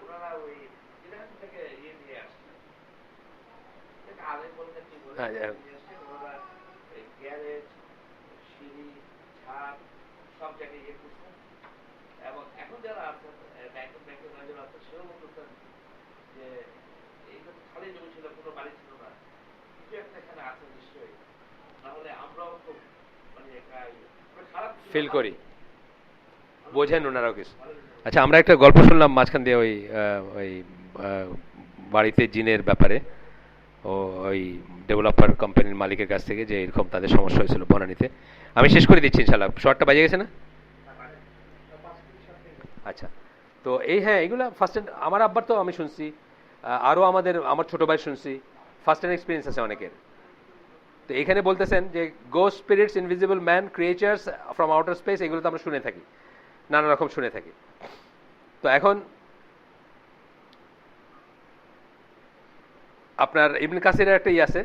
ওনারা ওই চিটাগাং থেকে ইয়ে নিয়ে আসছে, আগে বলতে কি বলে নিয়ে আসছে, ওনারা গ্যারেজ, সিঁড়ি, ছাদ সব জায়গায় ইয়ে করছেন। এবং এখন যারা আছেন ব্যাংকের ম্যানেজার আছেন, সেও বলতেছেন যে এইটা খালি জমি ছিল, কোনো বাড়ি ছিল না, কিছু একটা এখানে আছে নিশ্চয়ই, নাহলে আমরাও খুব মানে খারাপ ফিল করি, বোঝেন ওনারাও কিছু। আচ্ছা আমরা একটা গল্প শুনলাম মাঝখান দিয়ে ওই ওই বাড়িতে জিনের ব্যাপারে, ও ওই ডেভেলপার কোম্পানির মালিকের কাছ থেকে, যে এরকম তাদের সমস্যা হয়েছিল বনানীতে। আমি শেষ করে দিচ্ছি ইনশাল্লাহ, শর্টটা বাজে গেছে না? আচ্ছা, তো এই হ্যাঁ এগুলো ফার্স্ট হ্যান্ড আমার আব্বার তো আমি শুনছি, আরও আমার ছোটো ভাই শুনছি, ফার্স্ট হ্যান্ড এক্সপিরিয়েন্স আছে অনেকের। তো এখানে বলতেছেন যে ghost spirits, invisible man, creatures from outer space, এগুলো তো আমরা শুনে থাকি, নানা রকম শুনে থাকি। তো এখন আপনার ইবনে কাসিরের একটা আছে,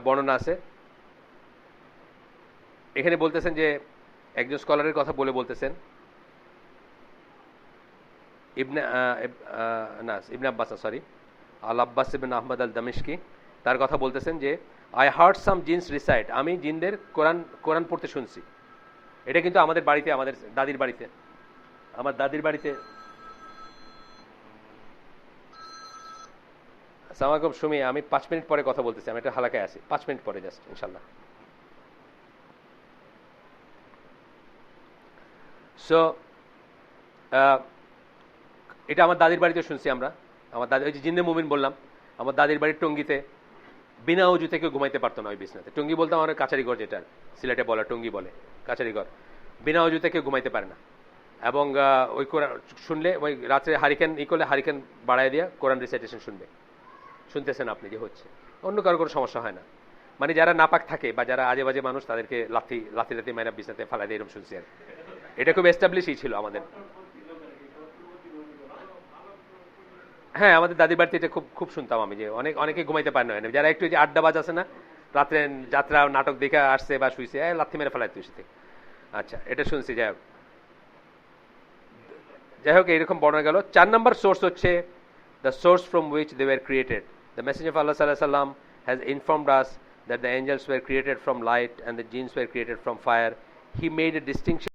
বর্ণনা আছে এখানে বলতেছেন যে একজন স্কলারের কথা বলতেছেন Ibn Abbas, sorry, Al Abbas Ibn Ahmad al Dimashqi, তার কথা বলতেছেন যে I heard some jinns recite, আমি জিনদের কোরআন পড়তে শুনছি। এটা কিন্তু আমাদের বাড়িতে, আমাদের দাদির বাড়িতে, আমার দাদির বাড়িতে। আসসালামু আলাইকুম সুমি, আমি 5 মিনিট পরে কথা বলতেছি, আমি একটা হালাকায় আছি, 5 মিনিট পরে জাস্ট ইনশাল্লাহ। সো এটা আমার দাদির বাড়িতে শুনছি আমরা। আমার দাদি, ওই যে জিন্নে মুমিন বললাম, আমার দাদির বাড়ির টঙ্গিতে বিনা উজু থেকে ঘুমাইতে পারতো না ওই বিছনাতে। টঙ্গি বলতে আমার কাছারি ঘর, যেটা সিলেটে বলে টঙ্গি বলে, কাছারি ঘর, বিনা উজু থেকে ঘুমাইতে পারে না। এবং ওই কোরআন শুনলে, ওই রাত্রে হারিকেন করলে হারিকেন বাড়ায় দিয়া কোরআন রিসাইটেশন শুনবে। শুনতেছেন আপনি যে হচ্ছে, অন্য কারো কোনো সমস্যা হয় না। মানে যারা নাপাক থাকে বা যারা আজে বাজে মানুষ, তাদেরকে লাথি মাইরা বিছনাতে ফালাই দিয়ে এরকম শুনছি আর এটা খুব এস্টাবলিশই ছিল আমাদের। হ্যাঁ, আমাদের দাদির বাড়িতে এটা খুব খুব শুনতাম আমি, যে অনেকে ঘুমাইতে পারে না, যারা একটু যে আড্ডাবাজ আছে না, রাত্রে যাত্রা নাটক দেখে আসছে বা শুইছে, লাথি মেরে ফেলায় তুই শীতে। আচ্ছা, এটা শুনছি। যাই হোক এইরকম বর্ণনা গেল। 4 নম্বর সোর্স হচ্ছে the source from which they were created. The message of Allah সাল্লাল্লাহু আলাইহি ওয়াসাল্লাম has informed us that the angels were created from light and the jinns were created from fire. He made a distinction